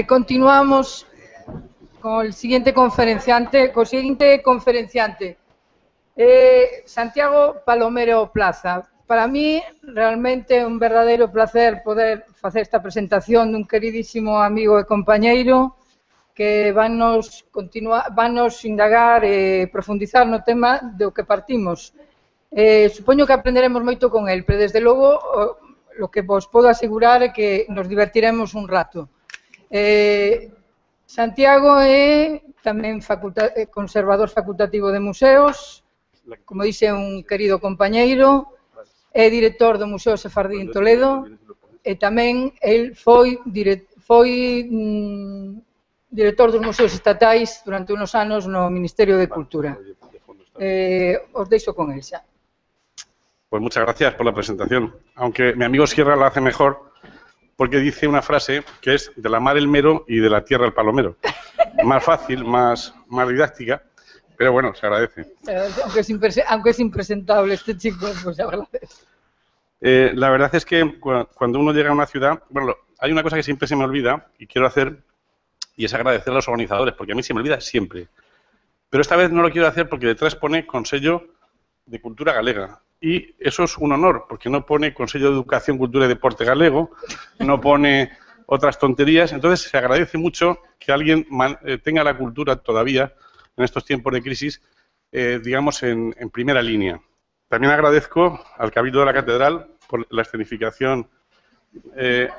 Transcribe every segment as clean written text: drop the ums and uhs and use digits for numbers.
Continuamos con el siguiente conferenciante, Santiago Palomero Plaza. Para mí, realmente é un verdadeiro placer poder facer esta presentación dun queridísimo amigo e compañeiro que vanos indagar e profundizar no tema do que partimos. Supoño que aprenderemos moito con el, pero desde logo o que vos podo asegurar é que nos divertiremos un rato. Santiago é tamén conservador facultativo de museos, como dixe un querido compañeiro, é director do Museo Sefardí en Toledo e tamén el foi director dos museos estatais durante unos anos no Ministerio de Cultura. Os deixo con el xa. Pues muchas gracias por la presentación, aunque mi amigo Sierra la hace mejor porque dice una frase que es de la mar el mero y de la tierra el palomero. Más fácil, más didáctica, pero bueno, se agradece. Aunque es impresentable este chico, pues se agradece. La verdad es que cuando uno llega a una ciudad, bueno, hay una cosa que siempre se me olvida y quiero hacer, y es agradecer a los organizadores, porque a mí se me olvida siempre. Pero esta vez no lo quiero hacer porque detrás pone Consello de Cultura Galega. Y eso es un honor, porque no pone Consello de Educación, Cultura y Deporte Galego, no pone otras tonterías. Entonces se agradece mucho que alguien tenga la cultura todavía, en estos tiempos de crisis, digamos, en primera línea. También agradezco al Cabildo de la Catedral por la escenificación que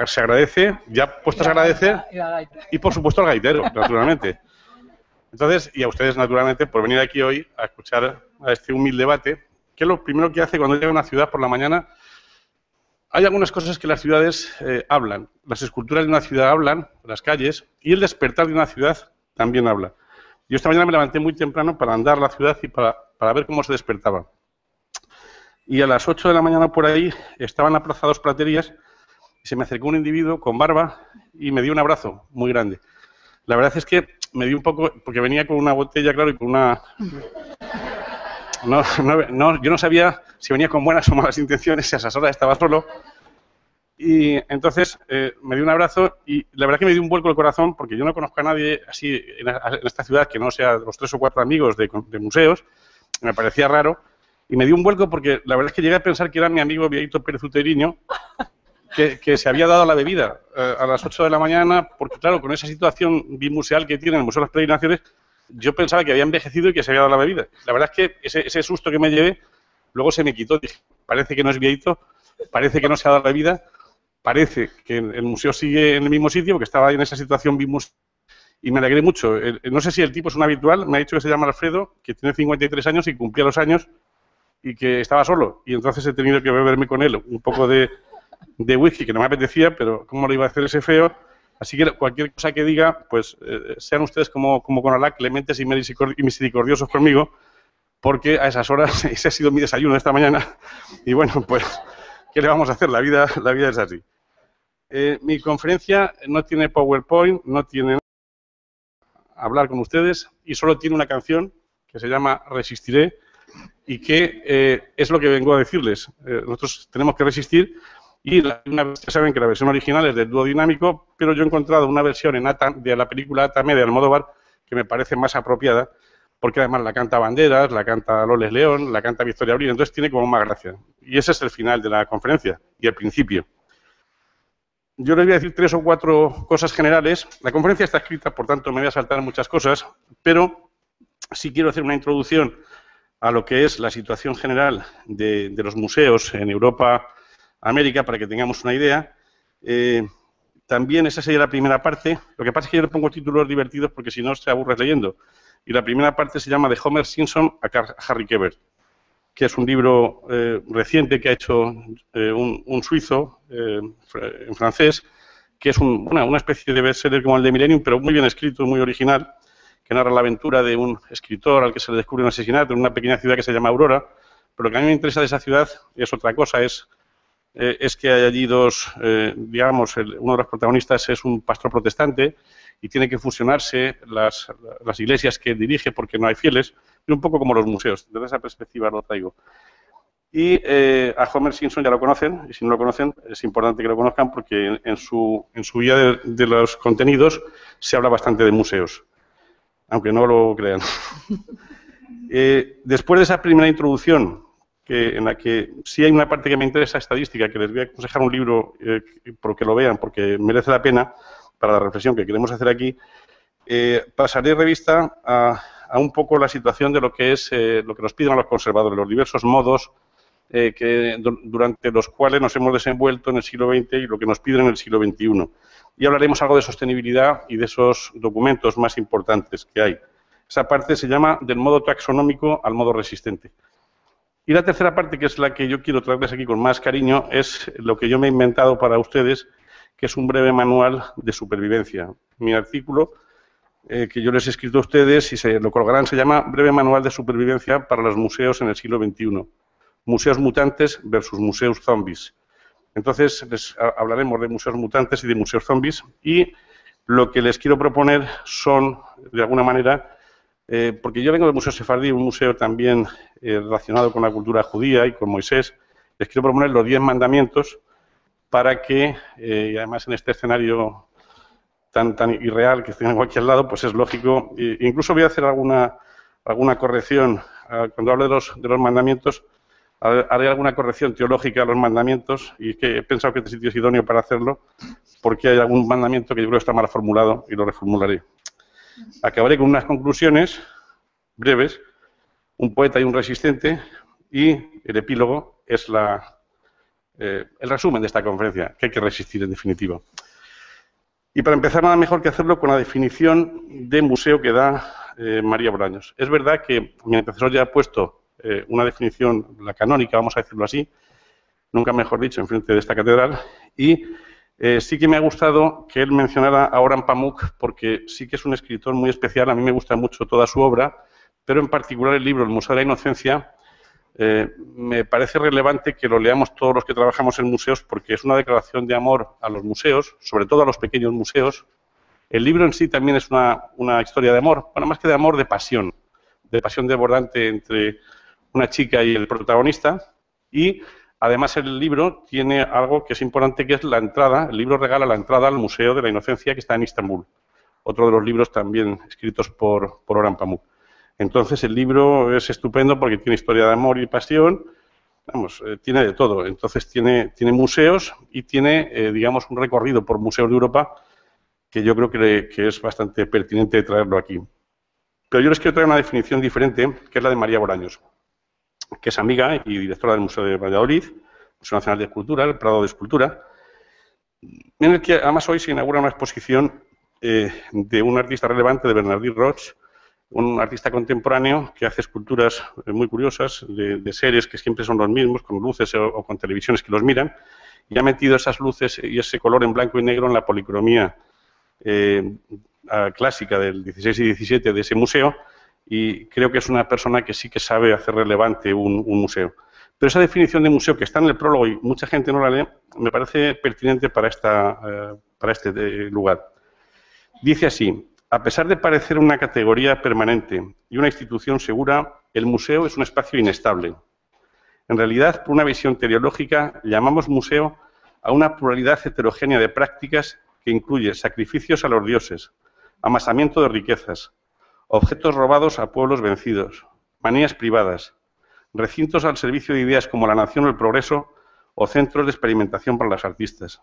se agradece, ya puestos a agradecer, y por supuesto al gaitero, naturalmente. Entonces, y a ustedes, naturalmente, por venir aquí hoy a escuchar a este humilde debate, que es lo primero que hace cuando llega a una ciudad por la mañana. Hay algunas cosas que las ciudades hablan. Las esculturas de una ciudad hablan, las calles, y el despertar de una ciudad también habla. Yo esta mañana me levanté muy temprano para andar la ciudad y para ver cómo se despertaba. Y a las 8 de la mañana por ahí estaban en la Plaza Dos Platerías y se me acercó un individuo con barba y me dio un abrazo muy grande. La verdad es que me dio un poco, porque venía con una botella, claro, y con una... yo no sabía si venía con buenas o malas intenciones, si a esas horas estaba solo. Y entonces me dio un abrazo y la verdad que me dio un vuelco el corazón, porque yo no conozco a nadie así en esta ciudad que no sea los 3 o 4 amigos de museos. Me parecía raro. Y me dio un vuelco porque la verdad es que llegué a pensar que era mi amigo Víctor Pérez Uteriño, que se había dado la bebida a las 8 de la mañana, porque claro, con esa situación bimuseal que tiene el Museo de las Peregrinaciones, yo pensaba que había envejecido y que se había dado la bebida. La verdad es que ese susto que me llevé, luego se me quitó. Dije, parece que no es viejito, parece que no se ha dado la bebida, parece que el museo sigue en el mismo sitio, porque estaba en esa situación bimuseal, y me alegré mucho. No sé si el tipo es un habitual, me ha dicho que se llama Alfredo, que tiene 53 años y cumplía los años, y que estaba solo, y entonces he tenido que beberme con él un poco de whisky, que no me apetecía, pero cómo lo iba a hacer ese feo. Así que cualquier cosa que diga, pues sean ustedes como con Alá, clementes y misericordiosos conmigo, porque a esas horas ese ha sido mi desayuno de esta mañana. Y bueno, pues, ¿qué le vamos a hacer? La vida es así. Mi conferencia no tiene PowerPoint, no tiene nada hablar con ustedes, y solo tiene una canción que se llama Resistiré, y que es lo que vengo a decirles. Nosotros tenemos que resistir. Y ya saben que la versión original es del dúo dinámico, pero yo he encontrado una versión de la película Atame de Almodóvar que me parece más apropiada, porque además la canta Banderas, la canta Loles León, la canta Victoria Abril, entonces tiene como más gracia. Y ese es el final de la conferencia y el principio. Yo les voy a decir 3 o 4 cosas generales. La conferencia está escrita, por tanto me voy a saltar muchas cosas, pero sí quiero hacer una introducción a lo que es la situación general de los museos en Europa, América, para que tengamos una idea. También esa sería la primera parte. Lo que pasa es que yo le pongo títulos divertidos porque si no te aburres leyendo. Y la primera parte se llama De Homer Simpson a Harry Quebert, que es un libro reciente que ha hecho un suizo en francés, que es una especie de bestseller como el de Millennium, pero muy bien escrito, muy original, que narra la aventura de un escritor al que se le descubre un asesinato en una pequeña ciudad que se llama Aurora. Pero lo que a mí me interesa de esa ciudad es otra cosa, es que hay allí digamos, uno de los protagonistas es un pastor protestante y tiene que fusionarse las iglesias que dirige porque no hay fieles, y un poco como los museos. Desde esa perspectiva lo traigo. Y a Homer Simpson ya lo conocen, y si no lo conocen es importante que lo conozcan porque en su guía de los contenidos se habla bastante de museos, aunque no lo crean. Después de esa primera introducción, en la que sí hay una parte que me interesa estadística, que les voy a aconsejar un libro porque lo vean, porque merece la pena para la reflexión que queremos hacer aquí, pasaré revista a un poco la situación de lo que es lo que nos piden a los conservadores, los diversos modos durante los cuales nos hemos desenvuelto en el siglo XX y lo que nos piden en el siglo XXI. Y hablaremos algo de sostenibilidad y de esos documentos más importantes que hay. Esa parte se llama del modo taxonómico al modo resistente. Y la tercera parte, que es la que yo quiero traerles aquí con más cariño, es lo que yo me he inventado para ustedes, que es un breve manual de supervivencia. Mi artículo, que yo les he escrito a ustedes y se lo colgarán, se llama Breve Manual de Supervivencia para los Museos en el siglo XXI. Museos mutantes versus museos zombies. Entonces, les hablaremos de museos mutantes y de museos zombies, y lo que les quiero proponer son, de alguna manera, porque yo vengo del Museo Sefardí, un museo también relacionado con la cultura judía y con Moisés, les quiero proponer los 10 mandamientos para que, y además en este escenario tan irreal que tengo aquí al lado, pues es lógico, incluso voy a hacer alguna corrección, cuando hablo de los mandamientos, haré alguna corrección teológica a los mandamientos, y es que he pensado que este sitio es idóneo para hacerlo, porque hay algún mandamiento que yo creo que está mal formulado y lo reformularé. Acabaré con unas conclusiones breves, un poeta y un resistente, y el epílogo es el resumen de esta conferencia, que hay que resistir en definitiva. Y para empezar, nada mejor que hacerlo con la definición de museo que da María Bolaños. Es verdad que mi antecesor ya ha puesto una definición, la canónica, vamos a decirlo así, nunca mejor dicho, enfrente de esta catedral, y sí que me ha gustado que él mencionara a Orhan Pamuk, porque sí que es un escritor muy especial, a mí me gusta mucho toda su obra, pero en particular el libro El Museo de la Inocencia, me parece relevante que lo leamos todos los que trabajamos en museos, porque es una declaración de amor a los museos, sobre todo a los pequeños museos. El libro en sí también es una historia de amor, bueno, más que de amor, de pasión desbordante entre una chica y el protagonista, y además el libro tiene algo que es importante, que es la entrada. El libro regala la entrada al Museo de la Inocencia, que está en Istambul, otro de los libros también escritos por Orhan Pamuk. Entonces el libro es estupendo porque tiene historia de amor y pasión, vamos, tiene de todo. Entonces tiene museos y tiene, digamos, un recorrido por museos de Europa que yo creo que es bastante pertinente traerlo aquí. Pero yo les quiero traer una definición diferente, que es la de María Bolaños, que es amiga y directora del Museo de Valladolid, Museo Nacional de Escultura, el Prado de Escultura, en el que además hoy se inaugura una exposición de un artista relevante, de Bernardí Roig, un artista contemporáneo que hace esculturas muy curiosas, de seres que siempre son los mismos, con luces o con televisiones que los miran, y ha metido esas luces y ese color en blanco y negro en la policromía clásica del 16 y 17 de ese museo, y creo que es una persona que sí que sabe hacer relevante un museo. Pero esa definición de museo, que está en el prólogo y mucha gente no la lee, me parece pertinente para este lugar. Dice así: a pesar de parecer una categoría permanente y una institución segura, el museo es un espacio inestable. En realidad, por una visión teleológica, llamamos museo a una pluralidad heterogénea de prácticas que incluye sacrificios a los dioses, amasamiento de riquezas, objetos robados a pueblos vencidos, manías privadas, recintos al servicio de ideas como la nación o el progreso, o centros de experimentación para los artistas.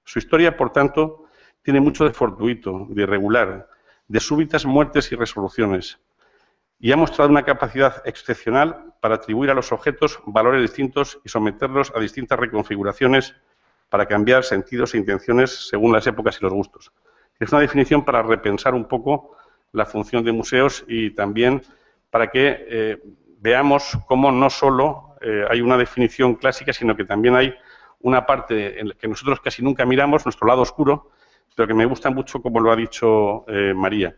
Su historia, por tanto, tiene mucho de fortuito, de irregular, de súbitas muertes y resoluciones, y ha mostrado una capacidad excepcional para atribuir a los objetos valores distintos y someterlos a distintas reconfiguraciones para cambiar sentidos e intenciones según las épocas y los gustos. Es una definición para repensar un poco la función de museos y también para que veamos cómo no solo hay una definición clásica, sino que también hay una parte en la que nosotros casi nunca miramos, nuestro lado oscuro, pero que me gusta mucho, como lo ha dicho María.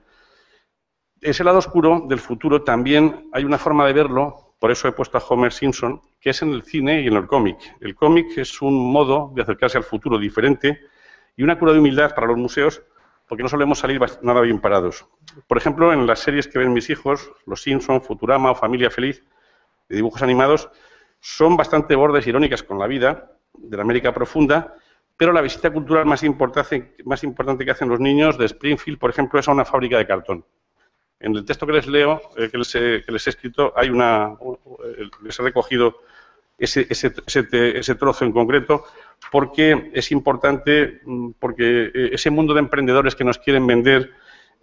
Ese lado oscuro del futuro también hay una forma de verlo, por eso he puesto a Homer Simpson, que es en el cine y en el cómic. El cómic es un modo de acercarse al futuro diferente y una cura de humildad para los museos, porque no solemos salir nada bien parados. Por ejemplo, en las series que ven mis hijos, Los Simpson, Futurama o Familia Feliz, de dibujos animados, son bastante bordes y irónicas con la vida de la América profunda, pero la visita cultural más importante que hacen los niños de Springfield, por ejemplo, es a una fábrica de cartón. En el texto que les leo, que les he escrito, les he recogido ese trozo en concreto, porque es importante, porque ese mundo de emprendedores que nos quieren vender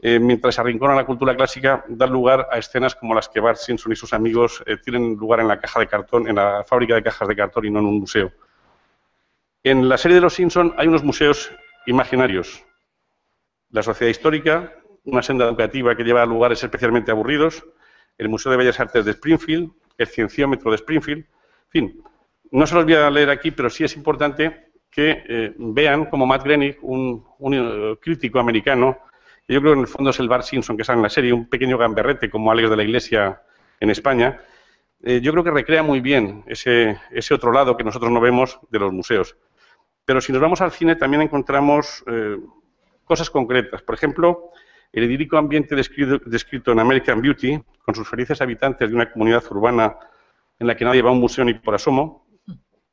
mientras se arrincona la cultura clásica, da lugar a escenas como las que Bart Simpson y sus amigos tienen lugar en la caja de cartón, en la fábrica de cajas de cartón y no en un museo. En la serie de Los Simpson hay unos museos imaginarios. La Sociedad Histórica, una senda educativa que lleva a lugares especialmente aburridos, el Museo de Bellas Artes de Springfield, el Cienciómetro de Springfield. En fin, no se los voy a leer aquí, pero sí es importante que vean como Matt Groening, un crítico americano, que yo creo que en el fondo es el Bart Simpson que sale en la serie, un pequeño gamberrete como Alex de la Iglesia en España, yo creo que recrea muy bien ese otro lado que nosotros no vemos de los museos. Pero si nos vamos al cine también encontramos cosas concretas. Por ejemplo, el idílico ambiente descrito en American Beauty, con sus felices habitantes de una comunidad urbana en la que nadie va a un museo ni por asomo,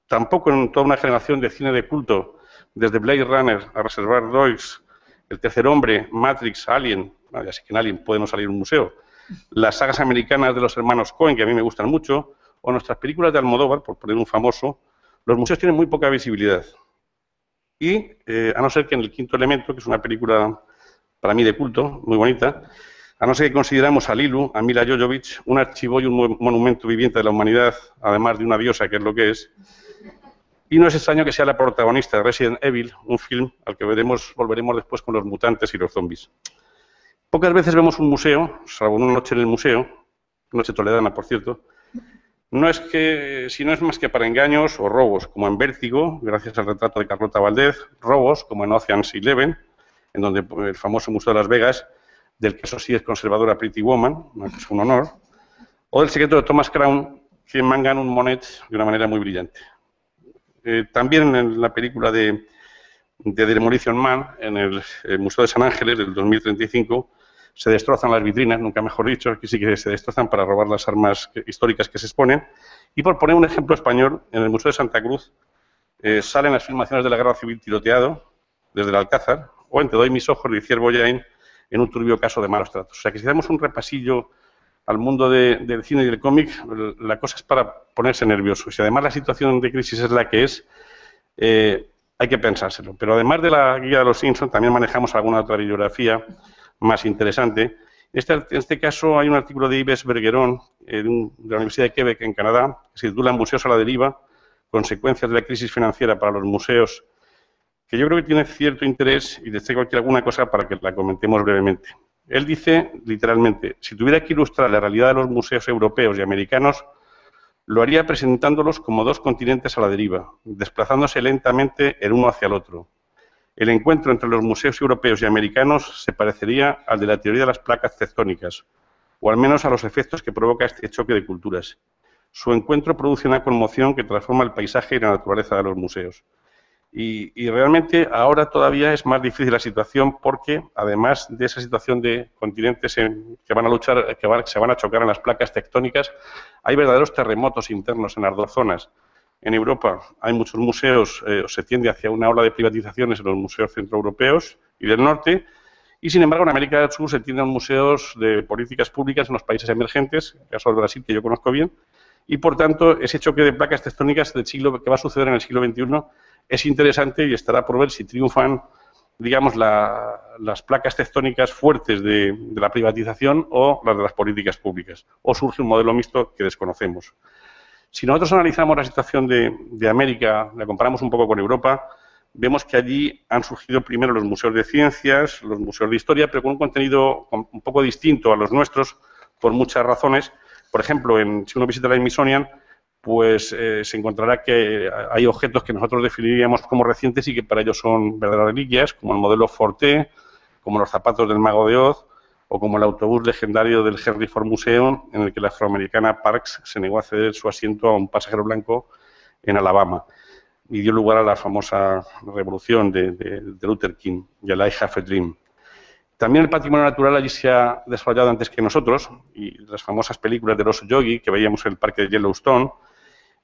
tampoco en toda una generación de cine de culto, desde Blade Runner a Reservoir Dogs, El Tercer Hombre, Matrix, Alien, ya sé que en Alien podemos salir a un museo, las sagas americanas de los hermanos Coen, que a mí me gustan mucho, o nuestras películas de Almodóvar, por poner un famoso, los museos tienen muy poca visibilidad. Y, a no ser que en El Quinto Elemento, que es una película para mí de culto, muy bonita, a no ser que consideramos a Lilu, a Mila Jovovich, un archivo y un monumento viviente de la humanidad, además de una diosa, que es lo que es. Y no es extraño que sea la protagonista de Resident Evil, un film al que volveremos después con los mutantes y los zombies. Pocas veces vemos un museo, salvo una noche en el museo, noche toledana, por cierto, si no es más que para engaños o robos, como en Vértigo, gracias al retrato de Carlota Valdez, robos, como en Ocean's 11, en donde el famoso Museo de Las Vegas, del que eso sí es conservadora Pretty Woman, que es un honor, o del secreto de Thomas Crown, que mangan un Monet de una manera muy brillante. También en la película de Demolition Man, en el Museo de San Ángeles del 2035, se destrozan las vitrinas, nunca mejor dicho, aquí sí que se destrozan para robar las armas históricas que se exponen. Y por poner un ejemplo español, en el Museo de Santa Cruz salen las filmaciones de la Guerra Civil tiroteado desde el Alcázar, o en Te doy mis ojos de Iciar Bollain, en un turbio caso de malos tratos. O sea que si damos un repasillo al mundo del cine y del cómic, la cosa es para ponerse nervioso. Si además la situación de crisis es la que es, hay que pensárselo. Pero además de la guía de los Simpson, también manejamos alguna otra bibliografía más interesante. En este caso hay un artículo de Yves Bergeron, de la Universidad de Quebec, en Canadá, que se titula Museos a la deriva, consecuencias de la crisis financiera para los museos, que yo creo que tiene cierto interés y les traigo aquí alguna cosa para que la comentemos brevemente. Él dice, literalmente, si tuviera que ilustrar la realidad de los museos europeos y americanos, lo haría presentándolos como dos continentes a la deriva, desplazándose lentamente el uno hacia el otro. El encuentro entre los museos europeos y americanos se parecería al de la teoría de las placas tectónicas, o al menos a los efectos que provoca este choque de culturas. Su encuentro produce una conmoción que transforma el paisaje y la naturaleza de los museos. Y realmente ahora todavía es más difícil la situación porque, además de esa situación de continentes que van a luchar, que se van a chocar en las placas tectónicas, hay verdaderos terremotos internos en las dos zonas. En Europa hay muchos museos, se tiende hacia una ola de privatizaciones en los museos centroeuropeos y del norte, y sin embargo en América del Sur se tienden museos de políticas públicas en los países emergentes, el caso del Brasil, que yo conozco bien, y por tanto ese choque de placas tectónicas que va a suceder en el siglo XXI es interesante y estará por ver si triunfan, digamos, las placas tectónicas fuertes de la privatización o las de las políticas públicas, o surge un modelo mixto que desconocemos. Si nosotros analizamos la situación de América, la comparamos un poco con Europa, vemos que allí han surgido primero los museos de ciencias, los museos de historia, pero con un contenido un poco distinto a los nuestros, por muchas razones. Por ejemplo, si uno visita la Smithsonian, pues se encontrará que hay objetos que nosotros definiríamos como recientes y que para ellos son verdaderas reliquias, como el modelo Forte, como los zapatos del Mago de Oz, o como el autobús legendario del Henry Ford Museum, en el que la afroamericana Parks se negó a ceder su asiento a un pasajero blanco en Alabama y dio lugar a la famosa revolución de Luther King y a la I Have a Dream. También el patrimonio natural allí se ha desarrollado antes que nosotros, y las famosas películas de Oso Yogi que veíamos en el parque de Yellowstone,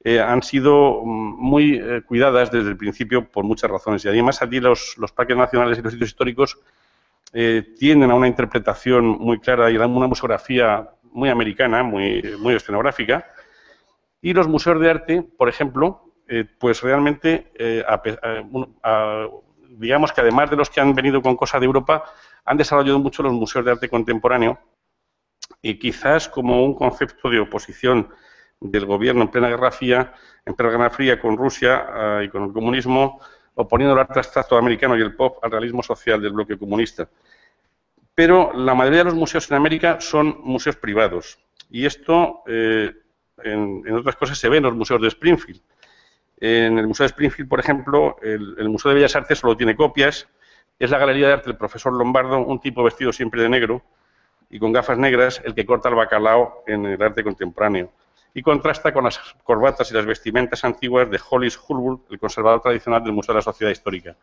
han sido muy cuidadas desde el principio por muchas razones. Y además allí los parques nacionales y los sitios históricos tienden a una interpretación muy clara y a una museografía muy americana, muy escenográfica. Y los museos de arte, por ejemplo, pues realmente, digamos que además de los que han venido con cosas de Europa, han desarrollado mucho los museos de arte contemporáneo y quizás como un concepto de oposición del gobierno en plena Guerra Fría con Rusia y con el comunismo, oponiendo el arte abstracto americano y el pop al realismo social del bloque comunista. Pero la mayoría de los museos en América son museos privados y esto, en otras cosas, se ve en los museos de Springfield. En el Museo de Springfield, por ejemplo, el Museo de Bellas Artes solo tiene copias. Es la Galería de Arte del profesor Lombardo, un tipo vestido siempre de negro y con gafas negras, el que corta el bacalao en el arte contemporáneo. Y contrasta con las corbatas y las vestimentas antiguas de Hollis Hulburt, el conservador tradicional del Museo de la Sociedad Histórica.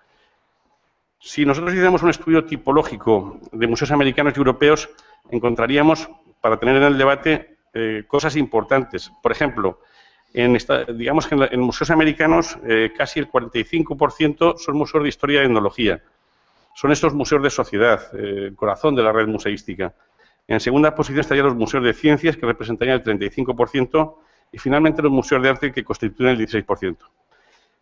Si nosotros hiciéramos un estudio tipológico de museos americanos y europeos, encontraríamos, para tener en el debate, cosas importantes. Por ejemplo, digamos que en museos americanos casi el 45% son museos de historia y etnología. Son estos museos de sociedad, el corazón de la red museística. En segunda posición estarían los museos de ciencias, que representarían el 35%, y finalmente los museos de arte, que constituyen el 16%.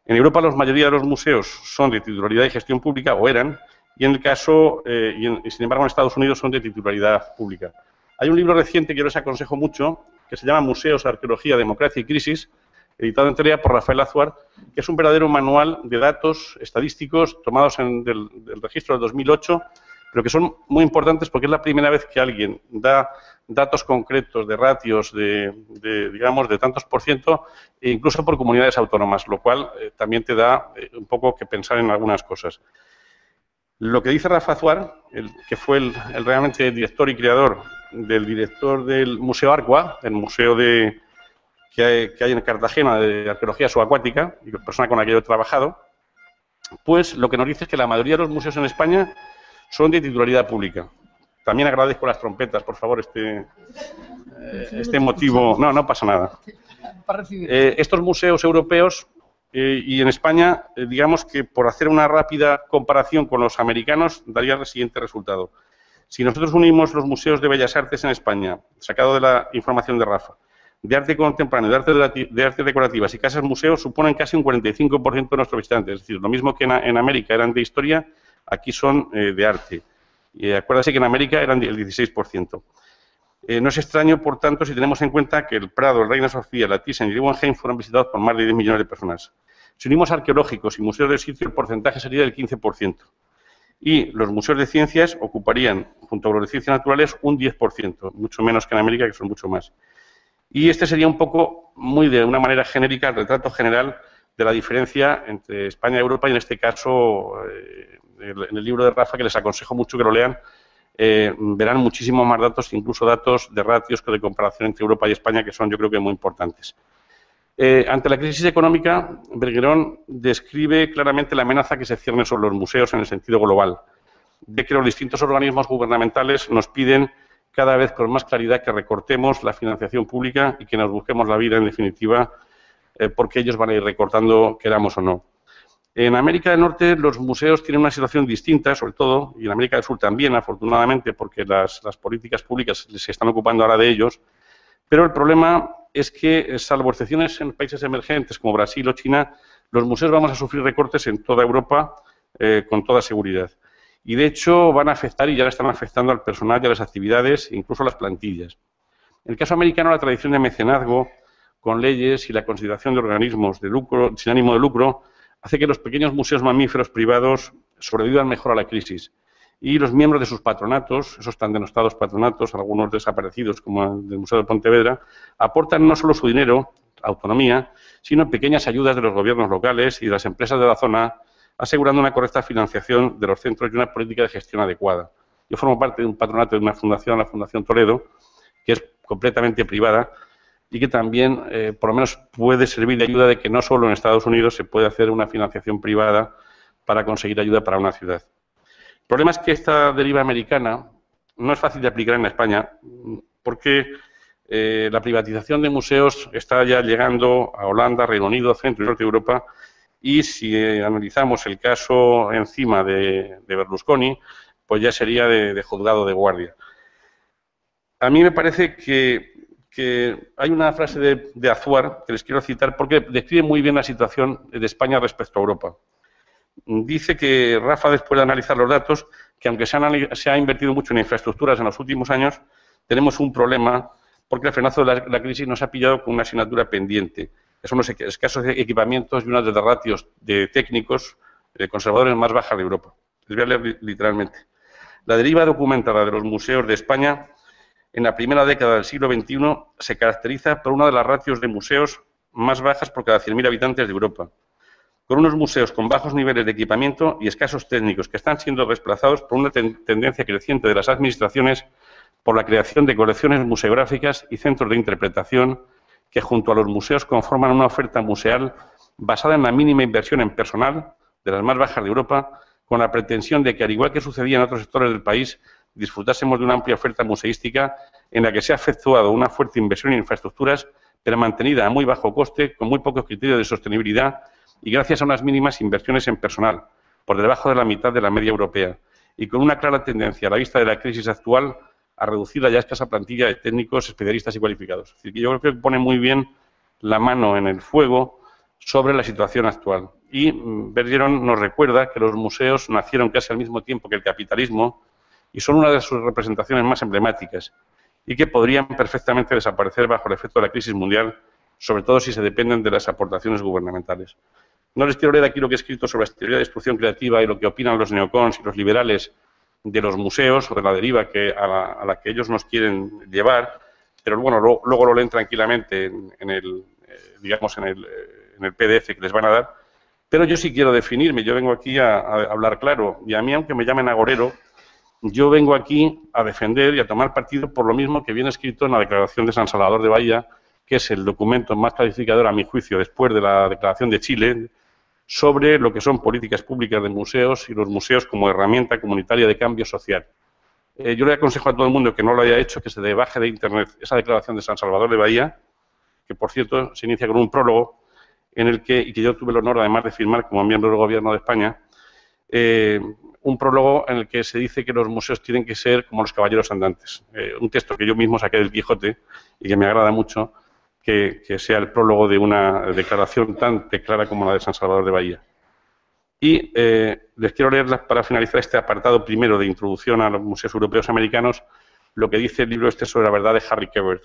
En Europa la mayoría de los museos son de titularidad y gestión pública, o eran, y en el caso, sin embargo en Estados Unidos son de titularidad pública. Hay un libro reciente que yo les aconsejo mucho, que se llama Museos, Arqueología, Democracia y Crisis, editado en teoría por Rafael Azuar, que es un verdadero manual de datos estadísticos tomados del registro del 2008, pero que son muy importantes porque es la primera vez que alguien da datos concretos de ratios digamos, de tantos por ciento, e incluso por comunidades autónomas, lo cual también te da un poco que pensar en algunas cosas. Lo que dice Rafa Azuar, que fue realmente director y creador del Museo Arqua, el museo que hay en Cartagena de arqueología subacuática, y la persona con la que yo he trabajado, pues lo que nos dice es que la mayoría de los museos en España son de titularidad pública. También agradezco las trompetas, por favor, este motivo. No pasa nada. Estos museos europeos y en España, digamos que por hacer una rápida comparación con los americanos, daría el siguiente resultado. Si nosotros unimos los museos de Bellas Artes en España, sacado de la información de Rafa, de arte contemporáneo, de arte decorativas y casas museos, suponen casi un 45% de nuestros visitantes. Es decir, lo mismo que en América eran de historia, aquí son de arte. Y acuérdense que en América eran el 16%. No es extraño, por tanto, si tenemos en cuenta que el Prado, el Reina Sofía, la Thyssen y el Guggenheim fueron visitados por más de 10 millones de personas. Si unimos arqueológicos y museos del sitio, el porcentaje sería del 15%. Y los museos de ciencias ocuparían, junto a los de ciencias naturales, un 10%, mucho menos que en América, que son mucho más. Y este sería un poco, muy de una manera genérica, el retrato general de la diferencia entre España y Europa, y en este caso, en el libro de Rafa, que les aconsejo mucho que lo lean, verán muchísimo más datos, incluso datos de ratios de comparación entre Europa y España, que son, yo creo que, muy importantes. Ante la crisis económica, Bergeron describe claramente la amenaza que se cierne sobre los museos en el sentido global, de que los distintos organismos gubernamentales nos piden cada vez con más claridad que recortemos la financiación pública y que nos busquemos la vida, en definitiva, porque ellos van a ir recortando, queramos o no. En América del Norte los museos tienen una situación distinta, sobre todo, y en América del Sur también, afortunadamente, porque las políticas públicas se están ocupando ahora de ellos, pero el problema es que, salvo excepciones en países emergentes como Brasil o China, los museos vamos a sufrir recortes en toda Europa con toda seguridad. Y, de hecho, van a afectar, y ya le están afectando al personal y a las actividades, incluso a las plantillas. En el caso americano, la tradición de mecenazgo, con leyes y la consideración de organismos de lucro, sin ánimo de lucro, hace que los pequeños museos mamíferos privados sobrevivan mejor a la crisis. Y los miembros de sus patronatos, esos tan denostados patronatos, algunos desaparecidos como el del Museo de Pontevedra, aportan no solo su dinero, autonomía, sino pequeñas ayudas de los gobiernos locales y de las empresas de la zona, asegurando una correcta financiación de los centros y una política de gestión adecuada. Yo formo parte de un patronato de una fundación, la Fundación Toledo, que es completamente privada y que también, por lo menos, puede servir de ayuda de que no solo en Estados Unidos se puede hacer una financiación privada para conseguir ayuda para una ciudad. El problema es que esta deriva americana no es fácil de aplicar en España porque La privatización de museos está ya llegando a Holanda, Reino Unido, Centro y Norte de Europa, y si analizamos el caso encima de Berlusconi, pues ya sería de juzgado de guardia. A mí me parece que hay una frase de Azuar que les quiero citar porque describe muy bien la situación de España respecto a Europa. Dice que Rafa, después de analizar los datos, que aunque se ha invertido mucho en infraestructuras en los últimos años, tenemos un problema porque el frenazo de la crisis nos ha pillado con una asignatura pendiente, que son los escasos equipamientos y una de las ratios de técnicos conservadores más bajas de Europa. Les voy a leer literalmente. La deriva documentada de los museos de España en la primera década del siglo XXI se caracteriza por una de las ratios de museos más bajas por cada 100.000 habitantes de Europa, con unos museos con bajos niveles de equipamiento y escasos técnicos que están siendo desplazados por una tendencia creciente de las administraciones por la creación de colecciones museográficas y centros de interpretación que junto a los museos conforman una oferta museal basada en la mínima inversión en personal, de las más bajas de Europa, con la pretensión de que, al igual que sucedía en otros sectores del país, disfrutásemos de una amplia oferta museística en la que se ha efectuado una fuerte inversión en infraestructuras, pero mantenida a muy bajo coste, con muy pocos criterios de sostenibilidad y gracias a unas mínimas inversiones en personal, por debajo de la mitad de la media europea, y con una clara tendencia a la vista de la crisis actual a reducir la ya escasa plantilla de técnicos, especialistas y cualificados. Es decir, que yo creo que pone muy bien la mano en el fuego sobre la situación actual. Y Bergeron nos recuerda que los museos nacieron casi al mismo tiempo que el capitalismo y son una de sus representaciones más emblemáticas y que podrían perfectamente desaparecer bajo el efecto de la crisis mundial, sobre todo si se dependen de las aportaciones gubernamentales. No les quiero leer aquí lo que he escrito sobre la teoría de destrucción creativa y lo que opinan los neocons y los liberales de los museos o de la deriva a la que ellos nos quieren llevar, pero bueno, luego lo leen tranquilamente en el PDF que les van a dar. Pero yo sí quiero definirme, yo vengo aquí a hablar claro, y a mí, aunque me llamen agorero, yo vengo aquí a defender y a tomar partido por lo mismo que viene escrito en la Declaración de San Salvador de Bahía, que es el documento más clarificador, a mi juicio, después de la Declaración de Chile, sobre lo que son políticas públicas de museos y los museos como herramienta comunitaria de cambio social. Yo le aconsejo a todo el mundo que no lo haya hecho que se baje de Internet esa Declaración de San Salvador de Bahía, que por cierto se inicia con un prólogo en el que yo tuve el honor además de firmar como miembro del Gobierno de España, un prólogo en el que se dice que los museos tienen que ser como los caballeros andantes. Un texto que yo mismo saqué del Quijote y que me agrada mucho que sea el prólogo de una declaración tan clara como la de San Salvador de Bahía. Y les quiero leer, para finalizar este apartado primero de introducción a los museos europeos americanos, lo que dice el libro este sobre la verdad de Harry Quebert.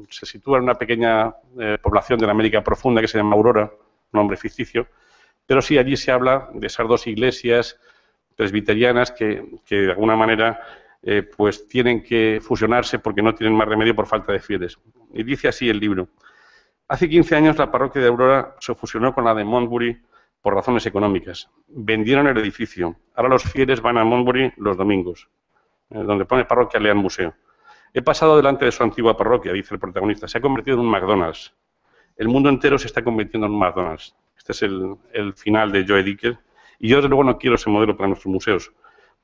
Se sitúa en una pequeña población de la América profunda que se llama Aurora, un nombre ficticio, pero sí allí se habla de esas dos iglesias presbiterianas que de alguna manera pues tienen que fusionarse porque no tienen más remedio por falta de fieles. Y dice así el libro: hace 15 años la parroquia de Aurora se fusionó con la de Montbury por razones económicas. Vendieron el edificio. Ahora los fieles van a Montbury los domingos. Donde pone parroquia, lean museo. He pasado delante de su antigua parroquia, dice el protagonista. Se ha convertido en un McDonald's. El mundo entero se está convirtiendo en un McDonald's. Este es el final de Joe Dicker. Y yo, desde luego, no quiero ese modelo para nuestros museos.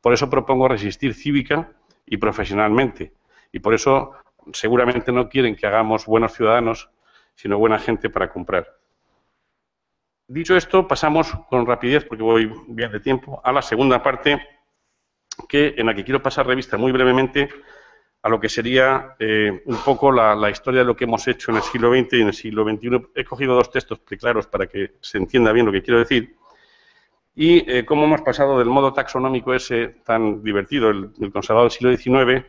Por eso propongo resistir cívica y profesionalmente. Y por eso seguramente no quieren que hagamos buenos ciudadanos, sino buena gente para comprar. Dicho esto, pasamos con rapidez, porque voy bien de tiempo, a la segunda parte, en la que quiero pasar revista muy brevemente a lo que sería un poco la historia de lo que hemos hecho en el siglo XX y en el siglo XXI. He cogido dos textos claros para que se entienda bien lo que quiero decir y cómo hemos pasado del modo taxonómico ese tan divertido, el conservador del siglo XIX,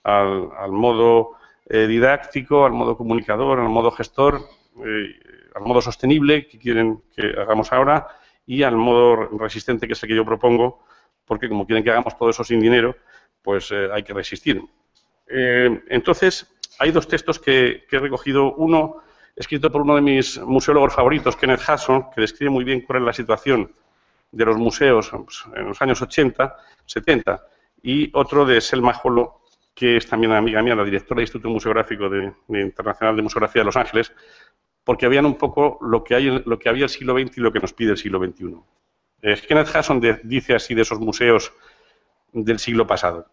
al modo didáctico, al modo comunicador, al modo gestor, al modo sostenible que quieren que hagamos ahora y al modo resistente, que es el que yo propongo, porque como quieren que hagamos todo eso sin dinero, pues hay que resistir. Entonces, hay dos textos que he recogido. Uno, escrito por uno de mis museólogos favoritos, Kenneth Hudson, que describe muy bien cuál es la situación de los museos en los años 80, 70, y otro de Selma Holo, que es también amiga mía, la directora del Instituto Museográfico Internacional de Museografía de Los Ángeles, porque habían un poco lo que había el siglo XX y lo que nos pide el siglo XXI. Kenneth Hudson dice así de esos museos del siglo pasado: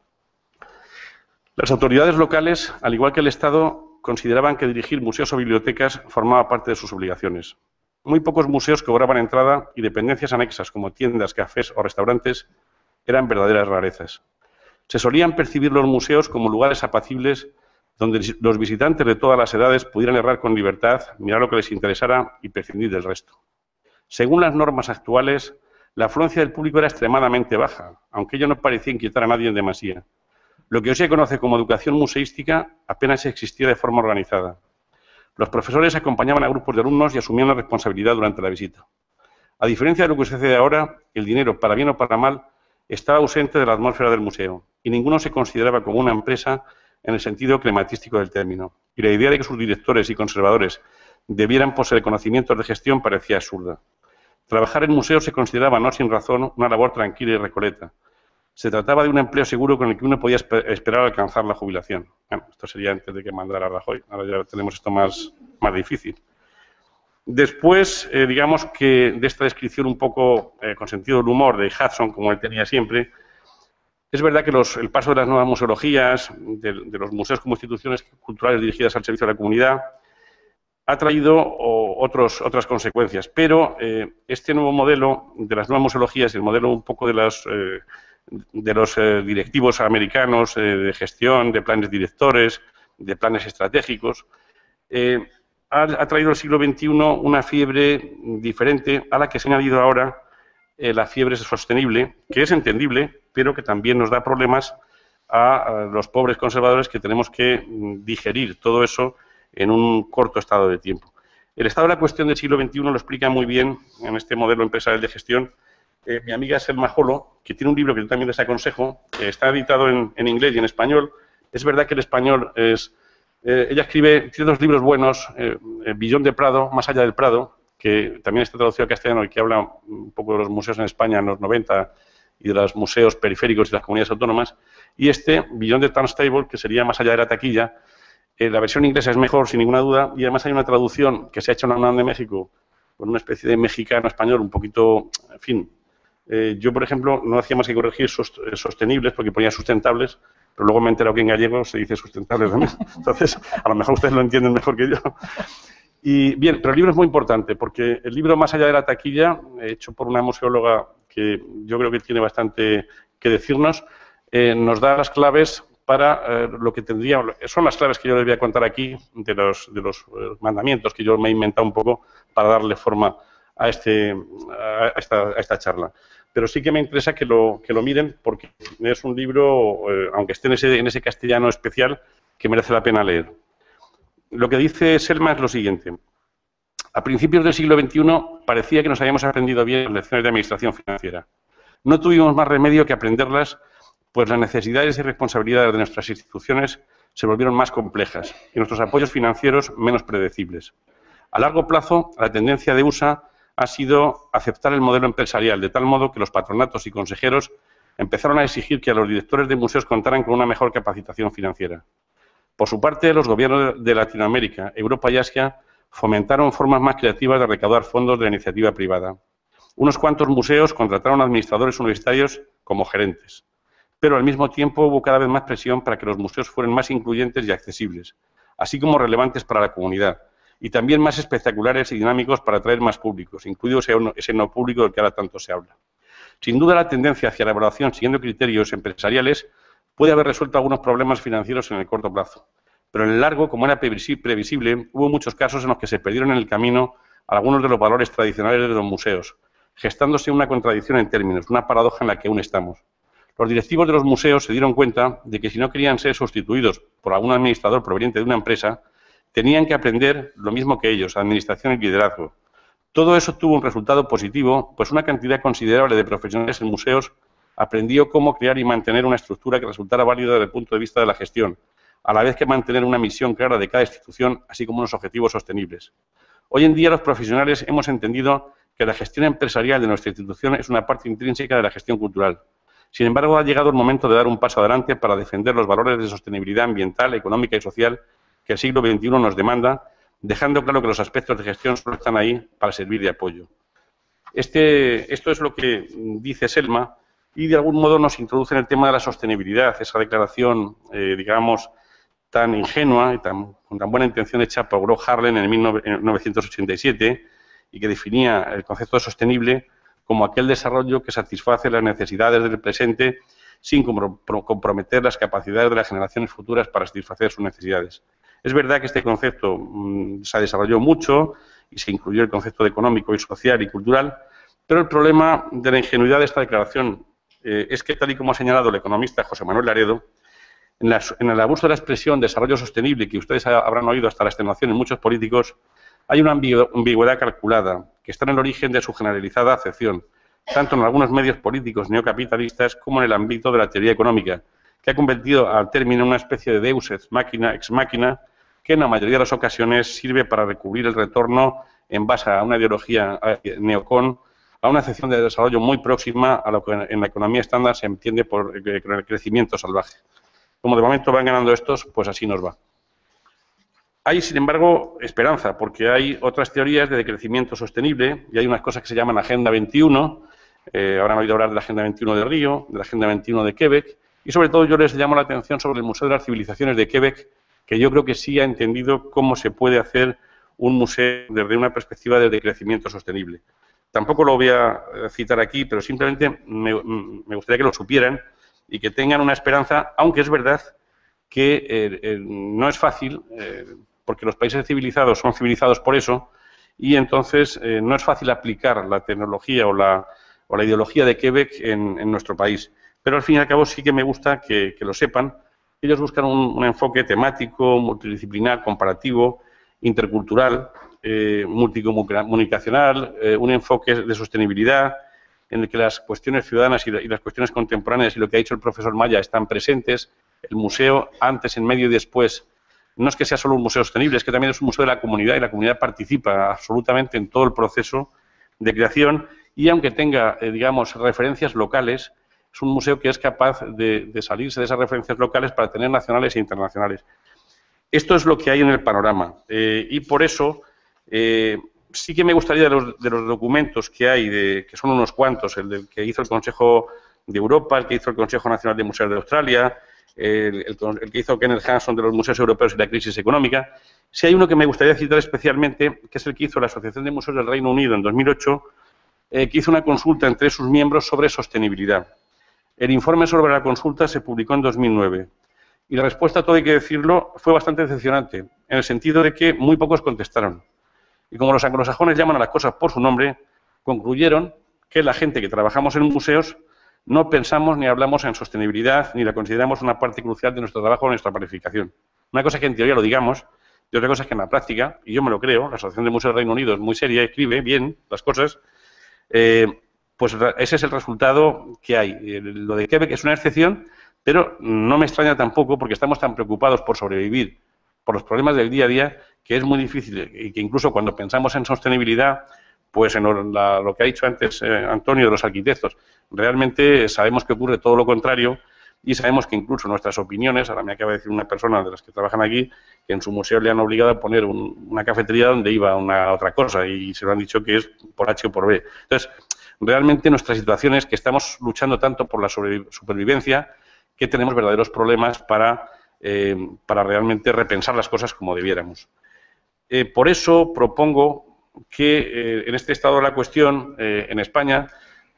las autoridades locales, al igual que el Estado, consideraban que dirigir museos o bibliotecas formaba parte de sus obligaciones. Muy pocos museos cobraban entrada y dependencias anexas como tiendas, cafés o restaurantes eran verdaderas rarezas. Se solían percibir los museos como lugares apacibles donde los visitantes de todas las edades pudieran errar con libertad, mirar lo que les interesara y prescindir del resto. Según las normas actuales, la afluencia del público era extremadamente baja, aunque ello no parecía inquietar a nadie en demasía. Lo que hoy se conoce como educación museística apenas existía de forma organizada. Los profesores acompañaban a grupos de alumnos y asumían la responsabilidad durante la visita. A diferencia de lo que sucede ahora, el dinero, para bien o para mal, estaba ausente de la atmósfera del museo y ninguno se consideraba como una empresa en el sentido crematístico del término. Y la idea de que sus directores y conservadores debieran poseer conocimientos de gestión parecía absurda. Trabajar en museos se consideraba, no sin razón, una labor tranquila y recoleta. Se trataba de un empleo seguro con el que uno podía esperar alcanzar la jubilación. Bueno, esto sería antes de que mandara Rajoy. Ahora ya tenemos esto más difícil. Después, digamos que de esta descripción un poco con sentido del humor de Hudson, como él tenía siempre, es verdad que el paso de las nuevas museologías, de los museos como instituciones culturales dirigidas al servicio de la comunidad, ha traído otras consecuencias. Pero este nuevo modelo de las nuevas museologías, el modelo un poco de los directivos americanos de gestión, de planes directores, de planes estratégicos, ha traído al siglo XXI una fiebre diferente a la que se ha añadido ahora la fiebre sostenible, que es entendible, pero que también nos da problemas a los pobres conservadores que tenemos que digerir todo eso en un corto estado de tiempo. El estado de la cuestión del siglo XXI lo explica muy bien en este modelo empresarial de gestión mi amiga Selma Jolo, que tiene un libro que yo también les aconsejo, que está editado en inglés y en español. Es verdad que el español es... ella tiene dos libros buenos, Billón de Prado, Más allá del Prado, que también está traducido al castellano y que habla un poco de los museos en España en los 90 y de los museos periféricos y las comunidades autónomas, y Beyond the Turnstile, que sería Más allá de la taquilla. La versión inglesa es mejor, sin ninguna duda, y además hay una traducción que se ha hecho en la UNAM de México con una especie de mexicano-español un poquito, en fin. Yo, por ejemplo, no hacía más que corregir sostenibles porque ponía sustentables, pero luego me he enterado que en gallego se dice sustentables también. Entonces, a lo mejor ustedes lo entienden mejor que yo. Y bien, pero el libro es muy importante porque el libro Más allá de la taquilla, hecho por una museóloga que yo creo que tiene bastante que decirnos, nos da las claves para lo que tendría, son las claves que yo les voy a contar aquí de los mandamientos que yo me he inventado un poco para darle forma a esta charla. Pero sí que me interesa que lo miren porque es un libro, aunque esté en ese castellano especial, que merece la pena leer. Lo que dice Selma es lo siguiente. A principios del siglo XXI parecía que nos habíamos aprendido bien las lecciones de administración financiera. No tuvimos más remedio que aprenderlas, pues las necesidades y responsabilidades de nuestras instituciones se volvieron más complejas y nuestros apoyos financieros menos predecibles. A largo plazo, la tendencia de USA ha sido aceptar el modelo empresarial, de tal modo que los patronatos y consejeros empezaron a exigir que a los directores de museos contaran con una mejor capacitación financiera. Por su parte, los gobiernos de Latinoamérica, Europa y Asia fomentaron formas más creativas de recaudar fondos de la iniciativa privada. Unos cuantos museos contrataron a administradores universitarios como gerentes, pero al mismo tiempo hubo cada vez más presión para que los museos fueran más incluyentes y accesibles, así como relevantes para la comunidad, y también más espectaculares y dinámicos para atraer más públicos, incluido ese no público del que ahora tanto se habla. Sin duda, la tendencia hacia la evaluación siguiendo criterios empresariales puede haber resuelto algunos problemas financieros en el corto plazo, pero en el largo, como era previsible, hubo muchos casos en los que se perdieron en el camino algunos de los valores tradicionales de los museos, gestándose una contradicción en términos, una paradoja en la que aún estamos. Los directivos de los museos se dieron cuenta de que si no querían ser sustituidos por algún administrador proveniente de una empresa, tenían que aprender lo mismo que ellos, administración y liderazgo. Todo eso tuvo un resultado positivo, pues una cantidad considerable de profesionales en museos aprendió cómo crear y mantener una estructura que resultara válida desde el punto de vista de la gestión, a la vez que mantener una misión clara de cada institución, así como unos objetivos sostenibles. Hoy en día los profesionales hemos entendido que la gestión empresarial de nuestra institución es una parte intrínseca de la gestión cultural. Sin embargo, ha llegado el momento de dar un paso adelante para defender los valores de sostenibilidad ambiental, económica y social que el siglo XXI nos demanda, dejando claro que los aspectos de gestión solo están ahí para servir de apoyo. Esto es lo que dice Selma y de algún modo nos introduce en el tema de la sostenibilidad, esa declaración, digamos, tan ingenua y con tan buena intención hecha por Gro Harlem en 1987 y que definía el concepto de sostenible como aquel desarrollo que satisface las necesidades del presente sin comprometer las capacidades de las generaciones futuras para satisfacer sus necesidades. Es verdad que este concepto se desarrolló mucho y se incluyó el concepto de económico y social y cultural, pero el problema de la ingenuidad de esta declaración es que, tal y como ha señalado el economista José Manuel Laredo, en el abuso de la expresión desarrollo sostenible, que ustedes habrán oído hasta la extenuación en muchos políticos, hay una ambigüedad calculada que está en el origen de su generalizada acepción, tanto en algunos medios políticos neocapitalistas como en el ámbito de la teoría económica, que ha convertido al término en una especie de deus ex machina, que en la mayoría de las ocasiones sirve para recubrir el retorno en base a una ideología neocon, a una acepción de desarrollo muy próxima a lo que en la economía estándar se entiende por el crecimiento salvaje. Como de momento van ganando estos, pues así nos va. Hay, sin embargo, esperanza, porque hay otras teorías de decrecimiento sostenible y hay unas cosas que se llaman Agenda 21, habrán oído hablar de la Agenda 21 de Río, de la Agenda 21 de Quebec, y sobre todo yo les llamo la atención sobre el Museo de las Civilizaciones de Quebec, que yo creo que sí ha entendido cómo se puede hacer un museo desde una perspectiva de decrecimiento sostenible. Tampoco lo voy a citar aquí, pero simplemente me gustaría que lo supieran y que tengan una esperanza, aunque es verdad que no es fácil, porque los países civilizados son civilizados por eso, y entonces no es fácil aplicar la tecnología o la ideología de Quebec en nuestro país. Pero al fin y al cabo sí que me gusta que lo sepan. Ellos buscan un enfoque temático, multidisciplinar, comparativo, intercultural, multicomunicacional, un enfoque de sostenibilidad, en el que las cuestiones ciudadanas y las cuestiones contemporáneas y lo que ha dicho el profesor Maya están presentes. El museo, antes, en medio y después, no es que sea solo un museo sostenible, es que también es un museo de la comunidad y la comunidad participa absolutamente en todo el proceso de creación y aunque tenga, digamos, referencias locales, es un museo que es capaz de salirse de esas referencias locales para tener nacionales e internacionales. Esto es lo que hay en el panorama y por eso sí que me gustaría de los documentos que hay, que son unos cuantos, el del que hizo el Consejo de Europa, el que hizo el Consejo Nacional de Museos de Australia, el que hizo Kenneth Hanson de los Museos Europeos y la crisis económica. Si hay uno que me gustaría citar especialmente, que es el que hizo la Asociación de Museos del Reino Unido en 2008, que hizo una consulta entre sus miembros sobre sostenibilidad. El informe sobre la consulta se publicó en 2009 y la respuesta, todo hay que decirlo, fue bastante decepcionante, en el sentido de que muy pocos contestaron. Y como los anglosajones llaman a las cosas por su nombre, concluyeron que la gente que trabajamos en museos no pensamos ni hablamos en sostenibilidad ni la consideramos una parte crucial de nuestro trabajo o nuestra planificación. Una cosa es que en teoría lo digamos y otra cosa es que en la práctica, y yo me lo creo, la Asociación de Museos del Reino Unido es muy seria, escribe bien las cosas, pues ese es el resultado que hay. Lo de Quebec es una excepción, pero no me extraña tampoco porque estamos tan preocupados por sobrevivir, por los problemas del día a día, que es muy difícil y que incluso cuando pensamos en sostenibilidad, pues en lo que ha dicho antes Antonio de los arquitectos, realmente sabemos que ocurre todo lo contrario y sabemos que incluso nuestras opiniones, ahora me acaba de decir una persona de las que trabajan aquí, que en su museo le han obligado a poner una cafetería donde iba una otra cosa y se lo han dicho que es por H o por B. Entonces, realmente nuestra situación es que estamos luchando tanto por la supervivencia que tenemos verdaderos problemas para realmente repensar las cosas como debiéramos. Por eso propongo que en este estado de la cuestión, en España,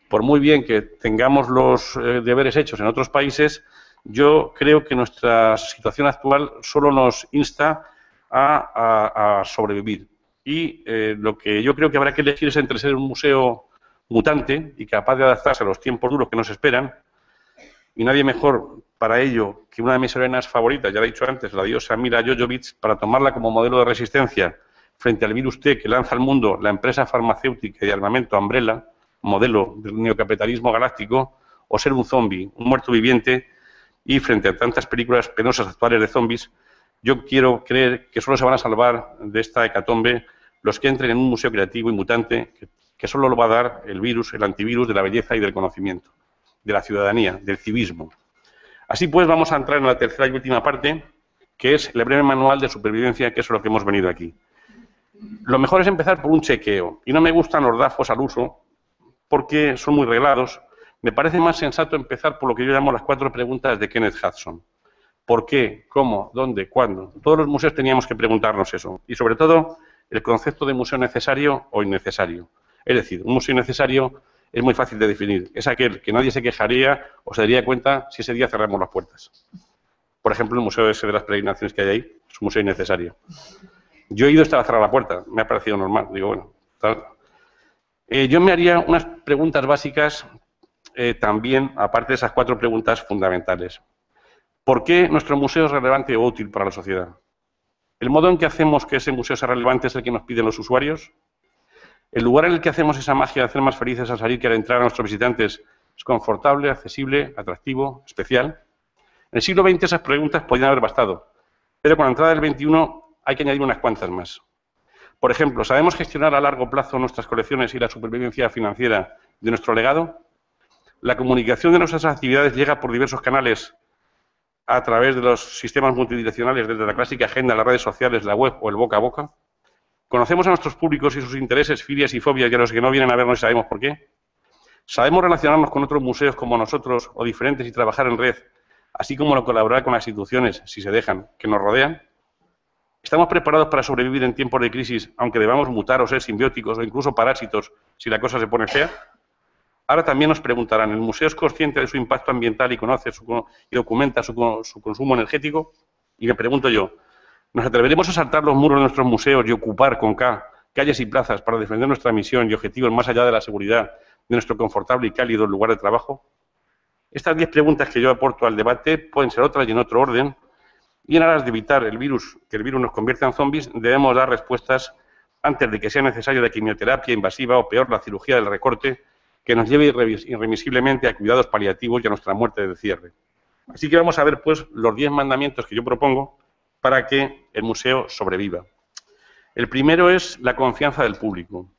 por muy bien que tengamos los deberes hechos en otros países, yo creo que nuestra situación actual solo nos insta a sobrevivir. Y lo que yo creo que habrá que elegir es entre ser un museo mutante y capaz de adaptarse a los tiempos duros que nos esperan, y nadie mejor para ello que una de mis heroínas favoritas, ya lo he dicho antes, la diosa Mila Jovovich, para tomarla como modelo de resistencia frente al virus T que lanza al mundo la empresa farmacéutica y de armamento Umbrella, modelo del neocapitalismo galáctico, o ser un zombie, un muerto viviente, y frente a tantas películas penosas actuales de zombies, yo quiero creer que solo se van a salvar de esta hecatombe los que entren en un museo creativo y mutante que solo lo va a dar el virus, el antivirus de la belleza y del conocimiento, de la ciudadanía, del civismo. Así pues, vamos a entrar en la tercera y última parte, que es el breve manual de supervivencia, que es lo que hemos venido aquí. Lo mejor es empezar por un chequeo, y no me gustan los DAFOs al uso, porque son muy reglados. Me parece más sensato empezar por lo que yo llamo las 4 preguntas de Kenneth Hudson. ¿Por qué? ¿Cómo? ¿Dónde? ¿Cuándo? Todos los museos teníamos que preguntarnos eso. Y sobre todo, el concepto de museo necesario o innecesario. Es decir, un museo innecesario es muy fácil de definir. Es aquel que nadie se quejaría o se daría cuenta si ese día cerramos las puertas. Por ejemplo, el museo ese de las peregrinaciones que hay ahí es un museo innecesario. Yo he ido hasta cerrar la puerta, me ha parecido normal. Digo, bueno, tal. Yo me haría unas preguntas básicas también, aparte de esas 4 preguntas fundamentales. ¿Por qué nuestro museo es relevante o útil para la sociedad? ¿El modo en que hacemos que ese museo sea relevante es el que nos piden los usuarios? ¿El lugar en el que hacemos esa magia de hacer más felices al salir que al entrar a nuestros visitantes es confortable, accesible, atractivo, especial? En el siglo XX esas preguntas podían haber bastado, pero con la entrada del XXI hay que añadir unas cuantas más. Por ejemplo, ¿sabemos gestionar a largo plazo nuestras colecciones y la supervivencia financiera de nuestro legado? ¿La comunicación de nuestras actividades llega por diversos canales a través de los sistemas multidireccionales, desde la clásica agenda, las redes sociales, la web o el boca a boca? ¿Conocemos a nuestros públicos y sus intereses, filias y fobias y a los que no vienen a vernos y sabemos por qué? ¿Sabemos relacionarnos con otros museos como nosotros o diferentes y trabajar en red, así como colaborar con las instituciones, si se dejan, que nos rodean? ¿Estamos preparados para sobrevivir en tiempos de crisis, aunque debamos mutar o ser simbióticos o incluso parásitos si la cosa se pone fea? Ahora también nos preguntarán, ¿el museo es consciente de su impacto ambiental y conoce y documenta su consumo energético? Y me pregunto yo, ¿nos atreveremos a saltar los muros de nuestros museos y ocupar con calles y plazas para defender nuestra misión y objetivos más allá de la seguridad de nuestro confortable y cálido lugar de trabajo? Estas 10 preguntas que yo aporto al debate pueden ser otras y en otro orden, y en aras de evitar que el virus nos convierta en zombies, debemos dar respuestas antes de que sea necesario la quimioterapia invasiva o peor, la cirugía del recorte, que nos lleve irremisiblemente a cuidados paliativos y a nuestra muerte de cierre. Así que vamos a ver, pues, los 10 mandamientos que yo propongo para que el museo sobreviva. El primero es la confianza del público.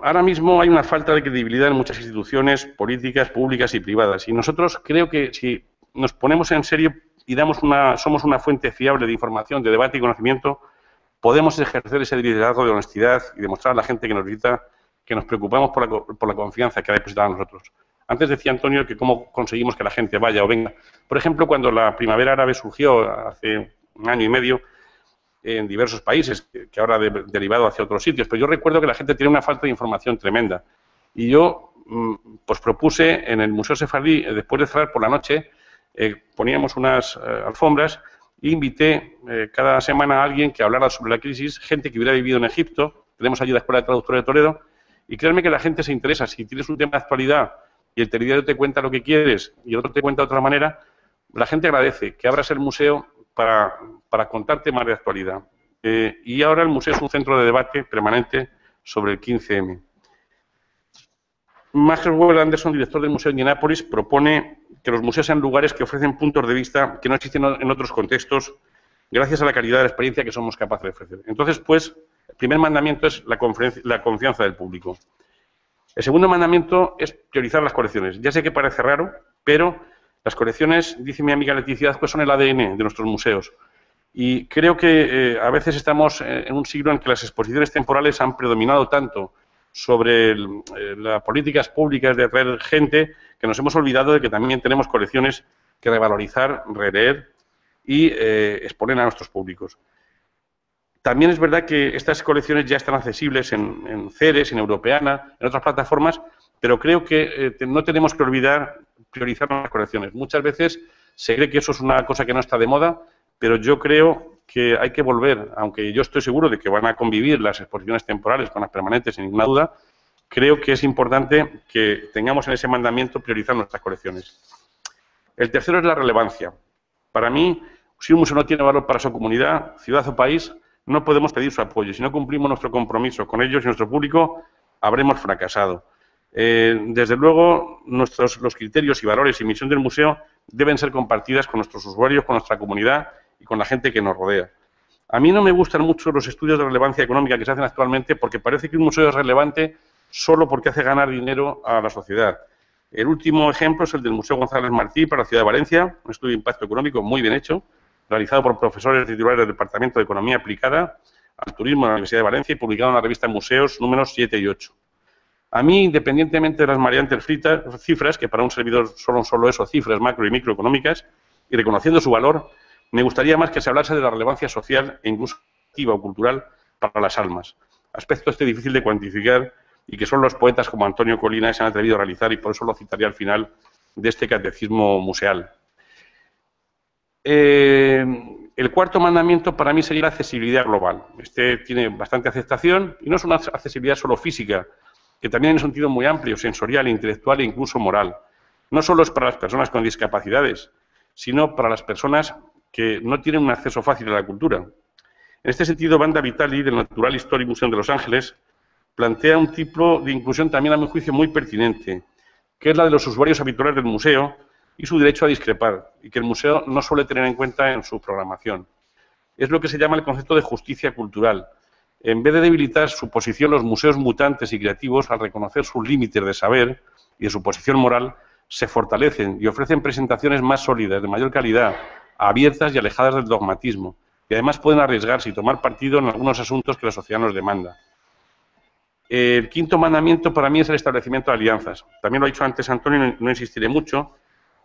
Ahora mismo hay una falta de credibilidad en muchas instituciones políticas, públicas y privadas. Y nosotros creo que si nos ponemos en serio y somos una fuente fiable de información, de debate y conocimiento, podemos ejercer ese liderazgo de honestidad y demostrar a la gente que nos visita que nos preocupamos por la confianza que ha depositado en nosotros. Antes decía Antonio que cómo conseguimos que la gente vaya o venga. Por ejemplo, cuando la primavera árabe surgió hace 1 año y medio en diversos países, que ahora ha derivado hacia otros sitios, pero yo recuerdo que la gente tiene una falta de información tremenda. Y yo pues propuse en el Museo Sefardí, después de cerrar por la noche, poníamos unas alfombras e invité cada semana a alguien que hablara sobre la crisis, gente que hubiera vivido en Egipto. Tenemos allí la Escuela de Traductores de Toledo, y créanme que la gente se interesa. Si tienes un tema de actualidad y el telediario te cuenta lo que quieres y el otro te cuenta de otra manera, la gente agradece que abras el museo para contar temas de actualidad. Y ahora el museo es un centro de debate permanente sobre el 15M. Maxwell Anderson, director del Museo de Indianápolis, propone que los museos sean lugares que ofrecen puntos de vista que no existen en otros contextos, gracias a la calidad de la experiencia que somos capaces de ofrecer. Entonces, pues, el primer mandamiento es la confianza del público. El segundo mandamiento es priorizar las colecciones. Ya sé que parece raro, pero las colecciones, dice mi amiga Leticia, pues son el ADN de nuestros museos. Y creo que a veces estamos en un siglo en que las exposiciones temporales han predominado tanto sobre las políticas públicas de atraer gente, que nos hemos olvidado de que también tenemos colecciones que revalorizar, releer y exponer a nuestros públicos. También es verdad que estas colecciones ya están accesibles en Ceres, en Europeana, en otras plataformas, pero creo que no tenemos que olvidar priorizar las colecciones. Muchas veces se cree que eso es una cosa que no está de moda, pero yo creo que hay que volver, aunque yo estoy seguro de que van a convivir las exposiciones temporales con las permanentes, sin ninguna duda, creo que es importante que tengamos en ese mandamiento priorizar nuestras colecciones. El tercero es la relevancia. Para mí, si un museo no tiene valor para su comunidad, ciudad o país, no podemos pedir su apoyo. Si no cumplimos nuestro compromiso con ellos y nuestro público, habremos fracasado. Desde luego, los criterios y valores y misión del museo deben ser compartidas con nuestros usuarios, con nuestra comunidad y con la gente que nos rodea. A mí no me gustan mucho los estudios de relevancia económica que se hacen actualmente, porque parece que un museo es relevante solo porque hace ganar dinero a la sociedad. El último ejemplo es el del Museo González Martí para la ciudad de Valencia, un estudio de impacto económico muy bien hecho, realizado por profesores titulares del Departamento de Economía Aplicada al Turismo de la Universidad de Valencia y publicado en la revista Museos números 7 y 8. A mí, independientemente de las mareantes cifras, que para un servidor son solo eso, cifras macro y microeconómicas, y reconociendo su valor, me gustaría más que se hablase de la relevancia social e incluso activa o cultural para las almas. Aspecto difícil de cuantificar y que solo los poetas como Antonio Colina se han atrevido a realizar, y por eso lo citaría al final de este catecismo museal. El cuarto mandamiento para mí sería la accesibilidad global. Este tiene bastante aceptación y no es una accesibilidad solo física, que también en un sentido muy amplio, sensorial, intelectual e incluso moral. No solo es para las personas con discapacidades, sino para las personas que no tienen un acceso fácil a la cultura. En este sentido, Wanda Vitali, del Natural History Museum de Los Ángeles, plantea un tipo de inclusión también, a mi juicio, muy pertinente, que es la de los usuarios habituales del museo y su derecho a discrepar, y que el museo no suele tener en cuenta en su programación. Es lo que se llama el concepto de justicia cultural. En vez de debilitar su posición, los museos mutantes y creativos, al reconocer sus límites de saber y de su posición moral, se fortalecen y ofrecen presentaciones más sólidas, de mayor calidad, abiertas y alejadas del dogmatismo, y además pueden arriesgarse y tomar partido en algunos asuntos que la sociedad nos demanda. El quinto mandamiento para mí es el establecimiento de alianzas. También lo ha dicho antes Antonio, no insistiré mucho,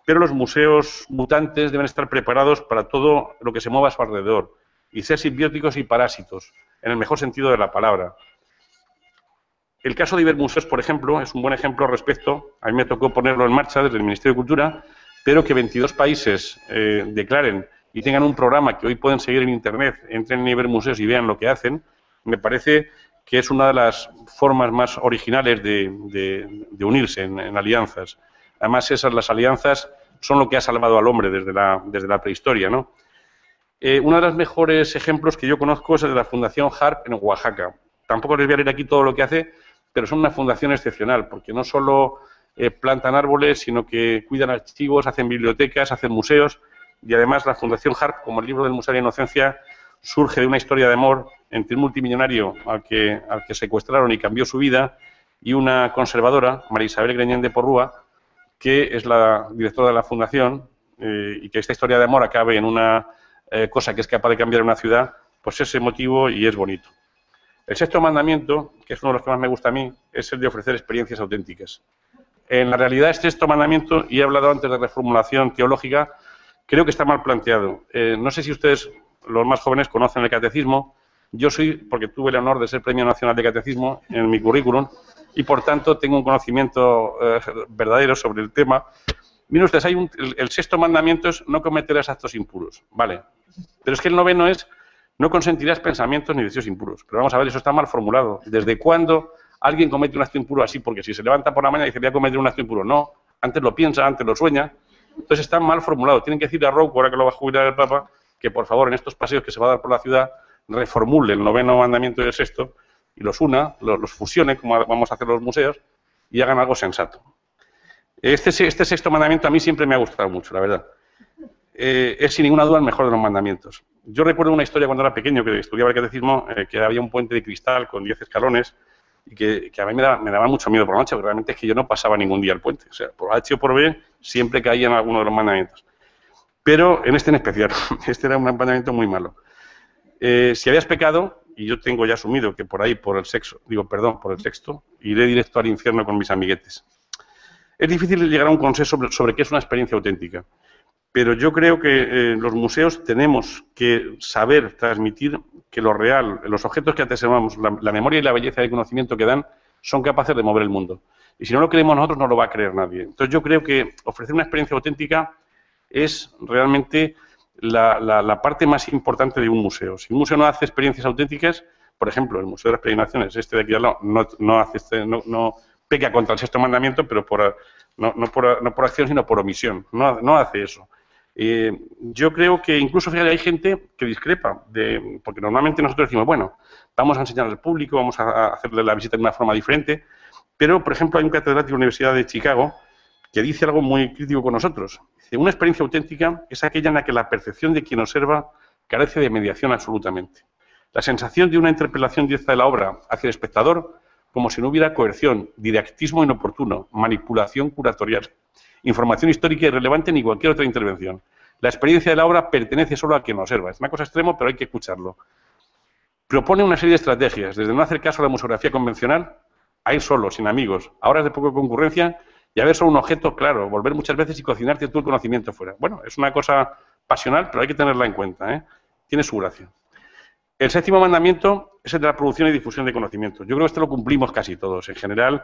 pero los museos mutantes deben estar preparados para todo lo que se mueva a su alrededor y ser simbióticos y parásitos, en el mejor sentido de la palabra. El caso de Ibermuseos, por ejemplo, es un buen ejemplo al respecto. A mí me tocó ponerlo en marcha desde el Ministerio de Cultura, pero que 22 países declaren y tengan un programa que hoy pueden seguir en Internet, entren en Ibermuseos y vean lo que hacen, me parece que es una de las formas más originales de unirse en alianzas. Además, las alianzas son lo que ha salvado al hombre desde la prehistoria, ¿no? Uno de los mejores ejemplos que yo conozco es el de la Fundación HARP en Oaxaca. Tampoco les voy a leer aquí todo lo que hace, pero son una fundación excepcional, porque no solo plantan árboles, sino que cuidan archivos, hacen bibliotecas, hacen museos, y además la Fundación HARP, como el libro del Museo de la Inocencia, surge de una historia de amor entre un multimillonario al que secuestraron y cambió su vida, y una conservadora, María Isabel Greñén de Porrúa, que es la directora de la fundación, y que esta historia de amor acabe en una cosa que es capaz de cambiar una ciudad, pues es emotivo y es bonito. El sexto mandamiento, que es uno de los que más me gusta a mí, es el de ofrecer experiencias auténticas. En la realidad, este sexto mandamiento, y he hablado antes de reformulación teológica, creo que está mal planteado. No sé si ustedes, los más jóvenes, conocen el catecismo. Yo soy, porque tuve el honor de ser Premio Nacional de Catecismo en mi currículum, y por tanto tengo un conocimiento verdadero sobre el tema. Miren ustedes, el sexto mandamiento es no cometerás actos impuros, vale. Pero es que el noveno es no consentirás pensamientos ni deseos impuros. Pero vamos a ver, eso está mal formulado. ¿Desde cuándo alguien comete un acto impuro así? Porque si se levanta por la mañana y dice voy a cometer un acto impuro, no. Antes lo piensa, antes lo sueña. Entonces está mal formulado. Tienen que decirle a Rouco, ahora que lo va a jubilar el Papa, que por favor en estos paseos que se va a dar por la ciudad reformule el noveno mandamiento y el sexto y los una, los fusione, como vamos a hacer los museos, y hagan algo sensato. Este sexto mandamiento a mí siempre me ha gustado mucho, la verdad. Es sin ninguna duda el mejor de los mandamientos. Yo recuerdo una historia cuando era pequeño, que estudiaba el catecismo, que había un puente de cristal con 10 escalones y que a mí me daba mucho miedo por la noche, porque realmente es que yo no pasaba ningún día el puente. O sea, por H o por B siempre caía en alguno de los mandamientos. Pero en este en especial, este era un mandamiento muy malo. Si habías pecado, y yo tengo ya asumido que por ahí, por el sexto, iré directo al infierno con mis amiguetes. Es difícil llegar a un consenso sobre qué es una experiencia auténtica, pero yo creo que los museos tenemos que saber transmitir que lo real, los objetos que atesoramos, la memoria y la belleza del conocimiento que dan, son capaces de mover el mundo. Y si no lo creemos nosotros, no lo va a creer nadie. Entonces yo creo que ofrecer una experiencia auténtica es realmente la parte más importante de un museo. Si un museo no hace experiencias auténticas, por ejemplo, el Museo de las Peregrinaciones, de aquí al lado, no peca contra el sexto mandamiento, pero no por acción, sino por omisión. No hace eso. Yo creo que incluso, fíjate, hay gente que discrepa, porque normalmente nosotros decimos, bueno, vamos a enseñar al público, vamos a hacerle la visita de una forma diferente, pero, por ejemplo, hay un catedrático de la Universidad de Chicago que dice algo muy crítico con nosotros. Dice, una experiencia auténtica es aquella en la que la percepción de quien observa carece de mediación absolutamente. La sensación de una interpelación directa de la obra hacia el espectador, como si no hubiera coerción, didactismo inoportuno, manipulación curatorial, información histórica irrelevante ni cualquier otra intervención. La experiencia de la obra pertenece solo a quien la observa. Es una cosa extrema, pero hay que escucharlo. Propone una serie de estrategias, desde no hacer caso a la museografía convencional a ir solo, sin amigos, a horas de poca concurrencia y a ver solo un objeto, claro, volver muchas veces y cocinarte tú el conocimiento fuera. Bueno, es una cosa pasional, pero hay que tenerla en cuenta, ¿eh? Tiene su gracia. El séptimo mandamiento es el de la producción y difusión de conocimiento. Yo creo que este lo cumplimos casi todos. En general,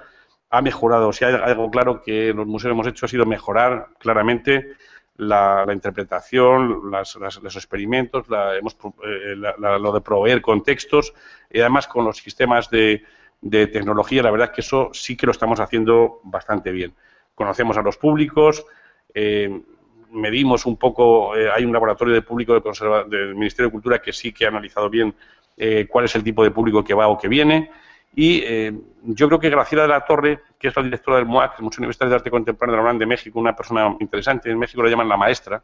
ha mejorado. Si hay algo claro que los museos hemos hecho ha sido mejorar claramente la interpretación, los experimentos, lo de proveer contextos, y además con los sistemas de tecnología, la verdad es que eso sí que lo estamos haciendo bastante bien. Conocemos a los públicos, medimos un poco, hay un laboratorio de público del Ministerio de Cultura que sí que ha analizado bien cuál es el tipo de público que va o que viene, y yo creo que Graciela de la Torre, que es la directora del MUAC, el Museo Universitario de Arte Contemporáneo de la UNAM de México, una persona interesante, en México la llaman la maestra,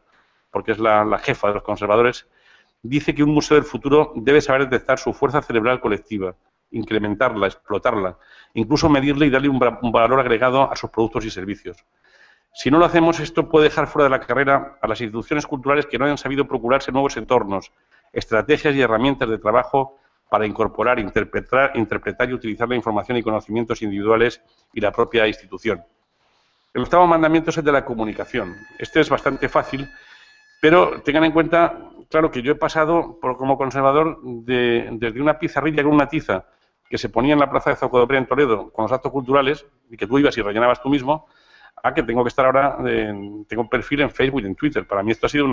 porque es la jefa de los conservadores, dice que un museo del futuro debe saber detectar su fuerza cerebral colectiva, incrementarla, explotarla, incluso medirle y darle un valor agregado a sus productos y servicios. Si no lo hacemos, esto puede dejar fuera de la carrera a las instituciones culturales que no hayan sabido procurarse nuevos entornos, estrategias y herramientas de trabajo para incorporar, interpretar y utilizar la información y conocimientos individuales y la propia institución. El octavo mandamiento es el de la comunicación. Este es bastante fácil, pero tengan en cuenta, claro, que yo he pasado como conservador desde una pizarrilla con una tiza que se ponía en la plaza de Zocodopré en Toledo con los actos culturales y que tú ibas y rellenabas tú mismo, a que tengo que estar ahora, tengo un perfil en Facebook y en Twitter. Para mí esto ha sido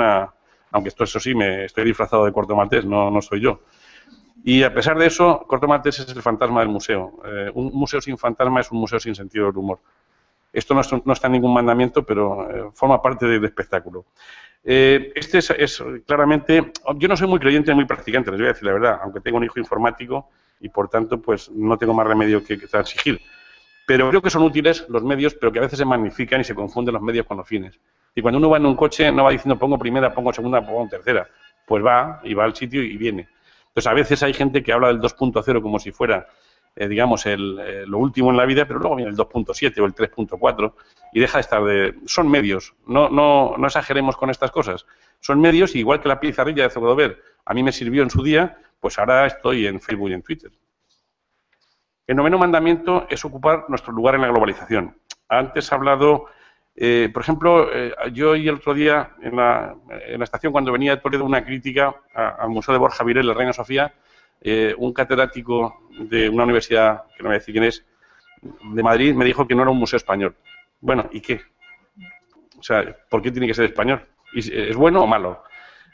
aunque esto, eso sí, estoy disfrazado de Corto Maltés, no soy yo. Y a pesar de eso, Corto Maltés es el fantasma del museo. Un museo sin fantasma es un museo sin sentido del humor. Esto no está en ningún mandamiento, pero forma parte del espectáculo. Este es claramente... Yo no soy muy creyente, muy practicante, les voy a decir la verdad, aunque tengo un hijo informático y, por tanto, pues no tengo más remedio que transigir. Pero creo que son útiles los medios, pero que a veces se magnifican y se confunden los medios con los fines. Y cuando uno va en un coche, no va diciendo pongo primera, pongo segunda, pongo tercera. Pues va al sitio y viene. Entonces, a veces hay gente que habla del 2.0 como si fuera, digamos, lo último en la vida, pero luego viene el 2.7 o el 3.4 y deja de estar Son medios, no exageremos con estas cosas. Son medios, y igual que la pizarrilla de Zocodover a mí me sirvió en su día, pues ahora estoy en Facebook y en Twitter. El noveno mandamiento es ocupar nuestro lugar en la globalización. Antes ha hablado, por ejemplo, yo oí el otro día en la estación cuando venía de Toledo una crítica al Museo de Borja Virel, la Reina Sofía, un catedrático de una universidad, que no voy a decir quién es, de Madrid, me dijo que no era un museo español. Bueno, ¿y qué? O sea, ¿por qué tiene que ser español? ¿Es bueno o malo?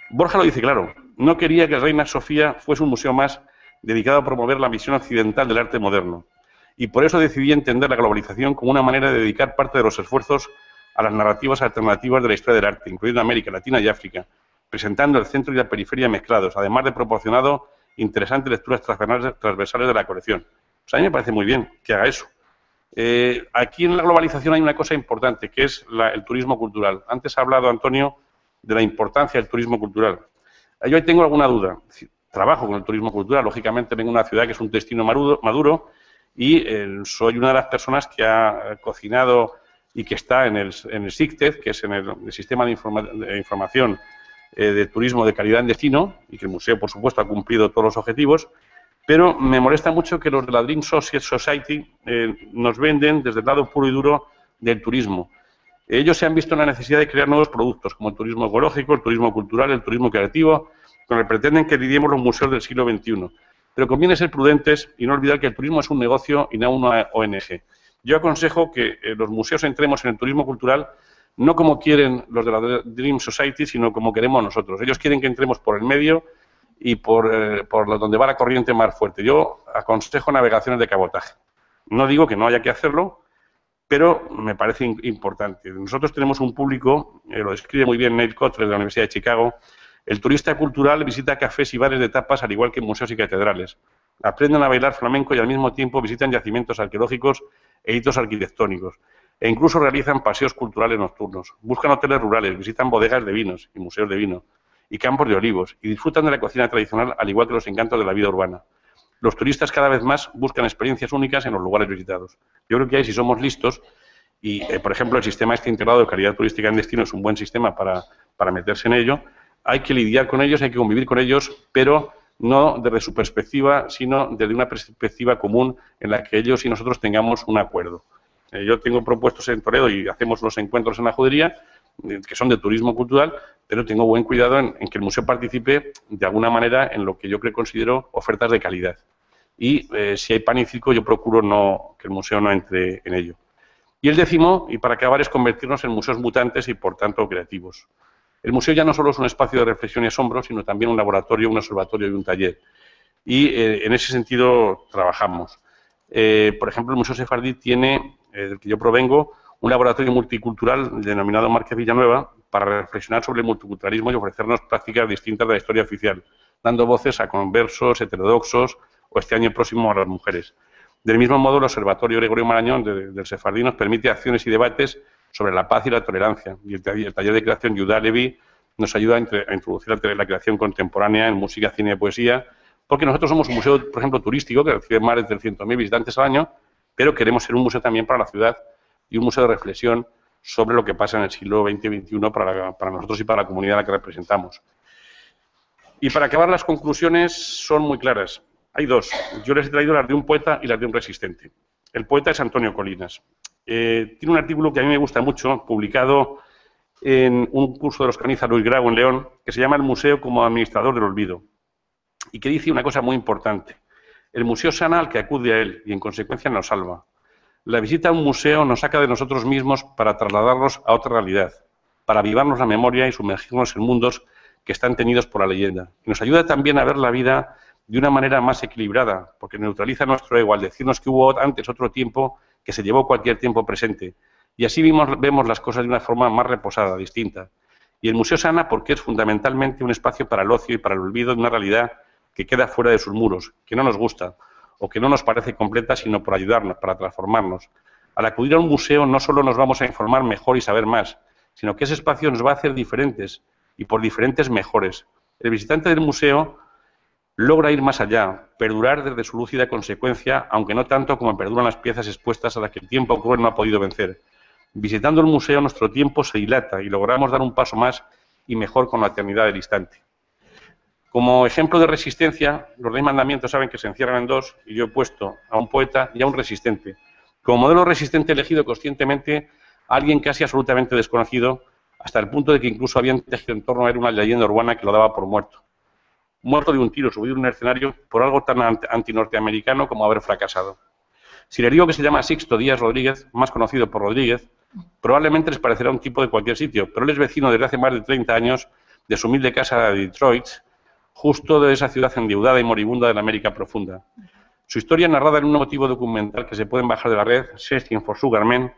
Borja lo dice claro, no quería que Reina Sofía fuese un museo más dedicado a promover la visión occidental del arte moderno. Y por eso decidí entender la globalización como una manera de dedicar parte de los esfuerzos a las narrativas alternativas de la historia del arte, incluyendo América Latina y África, presentando el centro y la periferia mezclados, además de proporcionado interesantes lecturas transversales de la colección. Pues a mí me parece muy bien que haga eso. Aquí en la globalización hay una cosa importante, que es el turismo cultural. Antes ha hablado Antonio de la importancia del turismo cultural. Yo ahí tengo alguna duda. Trabajo con el turismo cultural, lógicamente vengo de una ciudad que es un destino maduro y soy una de las personas que ha cocinado y que está en el SICTED, que es en el Sistema de Información de Turismo de Calidad en Destino, y que el museo, por supuesto, ha cumplido todos los objetivos, pero me molesta mucho que los de la Dream Society nos venden desde el lado puro y duro del turismo. Ellos se han visto en la necesidad de crear nuevos productos, como el turismo ecológico, el turismo cultural, el turismo creativo, con el que pretenden que lidiemos los museos del siglo XXI. Pero conviene ser prudentes y no olvidar que el turismo es un negocio y no una ONG. Yo aconsejo que los museos entremos en el turismo cultural no como quieren los de la Dream Society, sino como queremos nosotros. Ellos quieren que entremos por el medio y por donde va la corriente más fuerte. Yo aconsejo navegaciones de cabotaje. No digo que no haya que hacerlo, pero me parece importante. Nosotros tenemos un público, lo describe muy bien Neil Kotler de la Universidad de Chicago. El turista cultural visita cafés y bares de tapas al igual que museos y catedrales. Aprenden a bailar flamenco y al mismo tiempo visitan yacimientos arqueológicos e hitos arquitectónicos. E incluso realizan paseos culturales nocturnos. Buscan hoteles rurales, visitan bodegas de vinos y museos de vino y campos de olivos y disfrutan de la cocina tradicional al igual que los encantos de la vida urbana. Los turistas cada vez más buscan experiencias únicas en los lugares visitados. Yo creo que ahí, si somos listos, y por ejemplo el sistema integrado de calidad turística en destino es un buen sistema para meterse en ello, hay que lidiar con ellos, hay que convivir con ellos, pero no desde su perspectiva, sino desde una perspectiva común en la que ellos y nosotros tengamos un acuerdo. Yo tengo propuestos en Toledo y hacemos los encuentros en la judería, que son de turismo cultural, pero tengo buen cuidado en que el museo participe de alguna manera en lo que yo considero ofertas de calidad. Y si hay pan y circo, yo procuro que el museo no entre en ello. Y el décimo, y para acabar, es convertirnos en museos mutantes y, por tanto, creativos. El museo ya no solo es un espacio de reflexión y asombro, sino también un laboratorio, un observatorio y un taller. Y en ese sentido trabajamos. Por ejemplo, el Museo Sefardí tiene, del que yo provengo, un laboratorio multicultural denominado Márquez Villanueva para reflexionar sobre el multiculturalismo y ofrecernos prácticas distintas de la historia oficial, dando voces a conversos, heterodoxos o este año próximo a las mujeres. Del mismo modo, el Observatorio Gregorio Marañón del Sefardí nos permite acciones y debates sobre la paz y la tolerancia. Y el taller de creación Yudá Levi nos ayuda a introducir la creación contemporánea en música, cine y poesía, porque nosotros somos un museo, por ejemplo, turístico, que recibe más de 300.000 visitantes al año, pero queremos ser un museo también para la ciudad y un museo de reflexión sobre lo que pasa en el siglo XX y XXI para nosotros y para la comunidad a la que representamos. Y para acabar, las conclusiones son muy claras. Hay dos. Yo les he traído las de un poeta y las de un resistente. El poeta es Antonio Colinas. Tiene un artículo que a mí me gusta mucho, publicado en un curso de los que organiza Luis Grau en León, que se llama El museo como administrador del olvido, y que dice una cosa muy importante. El museo sana al que acude a él y, en consecuencia, nos salva. La visita a un museo nos saca de nosotros mismos para trasladarnos a otra realidad, para avivarnos la memoria y sumergirnos en mundos que están teñidos por la leyenda. Y nos ayuda también a ver la vida de una manera más equilibrada, porque neutraliza nuestro ego al decirnos que hubo antes otro tiempo que se llevó cualquier tiempo presente. Y así vemos las cosas de una forma más reposada, distinta. Y el museo sana porque es fundamentalmente un espacio para el ocio y para el olvido de una realidad que queda fuera de sus muros, que no nos gusta o que no nos parece completa, sino por ayudarnos, para transformarnos. Al acudir a un museo no solo nos vamos a informar mejor y saber más, sino que ese espacio nos va a hacer diferentes y por diferentes mejores. El visitante del museo logra ir más allá, perdurar desde su lúcida consecuencia, aunque no tanto como perduran las piezas expuestas a las que el tiempo cruel no ha podido vencer. Visitando el museo, nuestro tiempo se dilata y logramos dar un paso más y mejor con la eternidad del instante. Como ejemplo de resistencia, los 10 mandamientos saben que se encierran en dos, y yo he puesto a un poeta y a un resistente. Como modelo resistente he elegido conscientemente a alguien casi absolutamente desconocido, hasta el punto de que incluso habían tejido en torno a él una leyenda urbana que lo daba por muerto. Muerto de un tiro, subido en un escenario por algo tan antinorteamericano como haber fracasado. Si le digo que se llama Sixto Díaz Rodríguez, más conocido por Rodríguez, probablemente les parecerá un tipo de cualquier sitio, pero él es vecino desde hace más de 30 años de su humilde casa de Detroit, justo de esa ciudad endeudada y moribunda de la América profunda. Su historia, narrada en un motivo documental que se pueden bajar de la red, Searching for Sugar Man,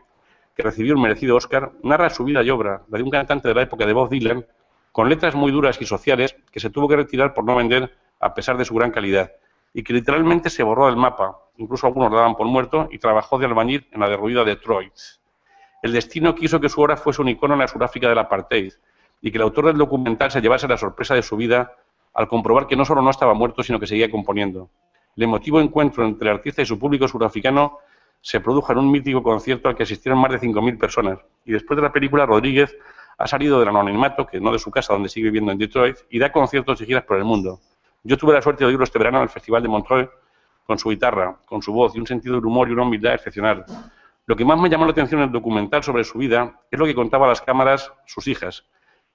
que recibió un merecido Oscar, narra su vida y obra, la de un cantante de la época de Bob Dylan, con letras muy duras y sociales que se tuvo que retirar por no vender a pesar de su gran calidad, y que literalmente se borró del mapa, incluso algunos lo daban por muerto, y trabajó de albañil en la derruida Detroit. El destino quiso que su obra fuese un icono en la Sudáfrica del apartheid, y que el autor del documental se llevase la sorpresa de su vida al comprobar que no solo no estaba muerto, sino que seguía componiendo. El emotivo encuentro entre el artista y su público surafricano se produjo en un mítico concierto al que asistieron más de 5.000 personas, y después de la película, Rodríguez ha salido del anonimato, que no de su casa, donde sigue viviendo en Detroit, y da conciertos y giras por el mundo. Yo tuve la suerte de oírlo este verano en el Festival de Montreux, con su guitarra, con su voz y un sentido del humor y una humildad excepcional. Lo que más me llamó la atención en el documental sobre su vida es lo que contaba a las cámaras sus hijas,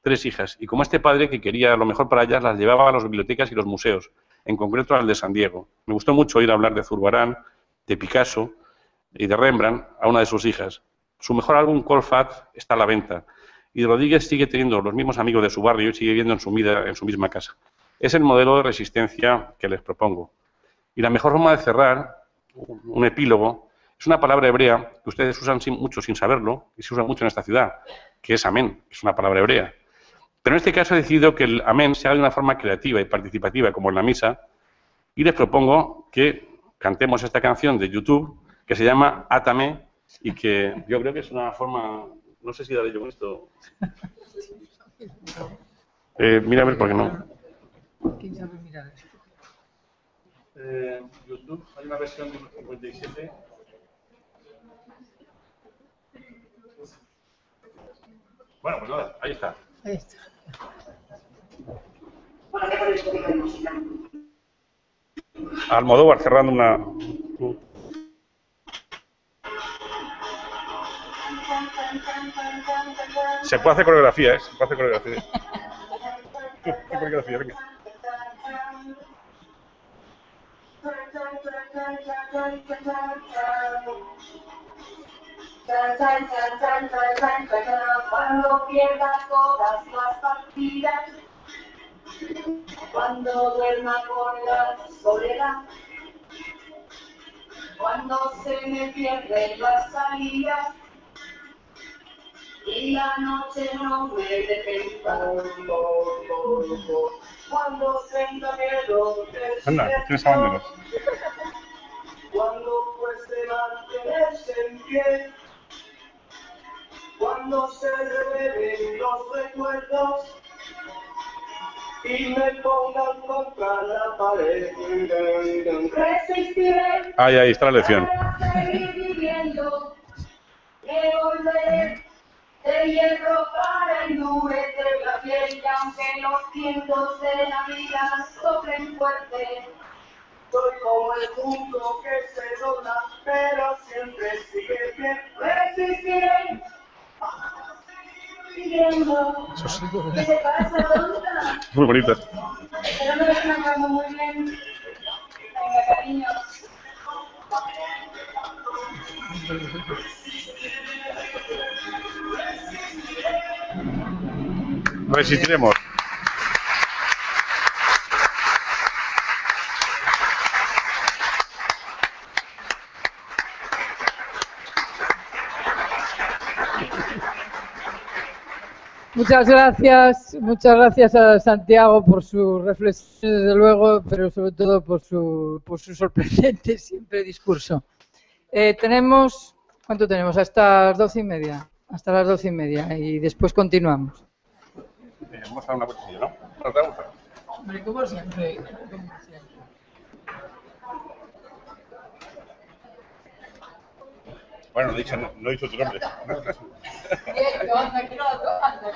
3 hijas, y como este padre que quería lo mejor para ellas, las llevaba a las bibliotecas y los museos, en concreto al de San Diego. Me gustó mucho oír hablar de Zurbarán, de Picasso y de Rembrandt a una de sus hijas. Su mejor álbum, Cold Fat, está a la venta, y Rodríguez sigue teniendo los mismos amigos de su barrio y sigue viviendo en su misma casa. Es el modelo de resistencia que les propongo. Y la mejor forma de cerrar, un epílogo, es una palabra hebrea que ustedes usan mucho sin saberlo, y se usa mucho en esta ciudad, que es amén, que es una palabra hebrea. Pero en este caso he decidido que el amén se haga de una forma creativa y participativa, como en la misa, y les propongo que cantemos esta canción de YouTube, que se llama Átame, y que yo creo que es una forma... No sé si daré yo con esto. Mira a ver, ¿por qué no? ¿Quién sabe mirar esto? YouTube, hay una versión de 57. Bueno, pues nada, ahí está. Ahí está. Bueno, ¿qué por el código de música? Almodóvar cerrando una... Se puede hacer coreografía, ¿eh? Se puede hacer coreografía. ¿Qué coreografía? Venga. Cuando pierdas todas las partidas, cuando duerma con la soledad, cuando se me pierden las salidas y la noche no me deje en paz, cuando sienta miedo Anda, tienes abanderos. cuando cueste mantenerse en pie, cuando se revelen los recuerdos y me pongan contra la pared, resistiré. Ahí está la lección. Para seguir viviendo, que volveré de hierro para endurecer la piel, y aunque los vientos de la vida soplen fuerte, soy como el punto que se dobla, pero siempre sigue pie. Resistiré. Viviendo. ¿Qué te pasa, tonta? Muy bonitas. Pero no me acabo muy bien. Venga, cariño. Resistiremos. Muchas gracias a Santiago por su reflexión, desde luego, pero sobre todo por su sorprendente siempre discurso. ¿Cuánto tenemos? Hasta las 12:30. Hasta las 12:30 y después continuamos. Vamos a dar una vueltecilla, ¿no? ¿Tratamos? Hombre, como siempre. Bueno, no he dicho tu nombre. Anda, que no, anda,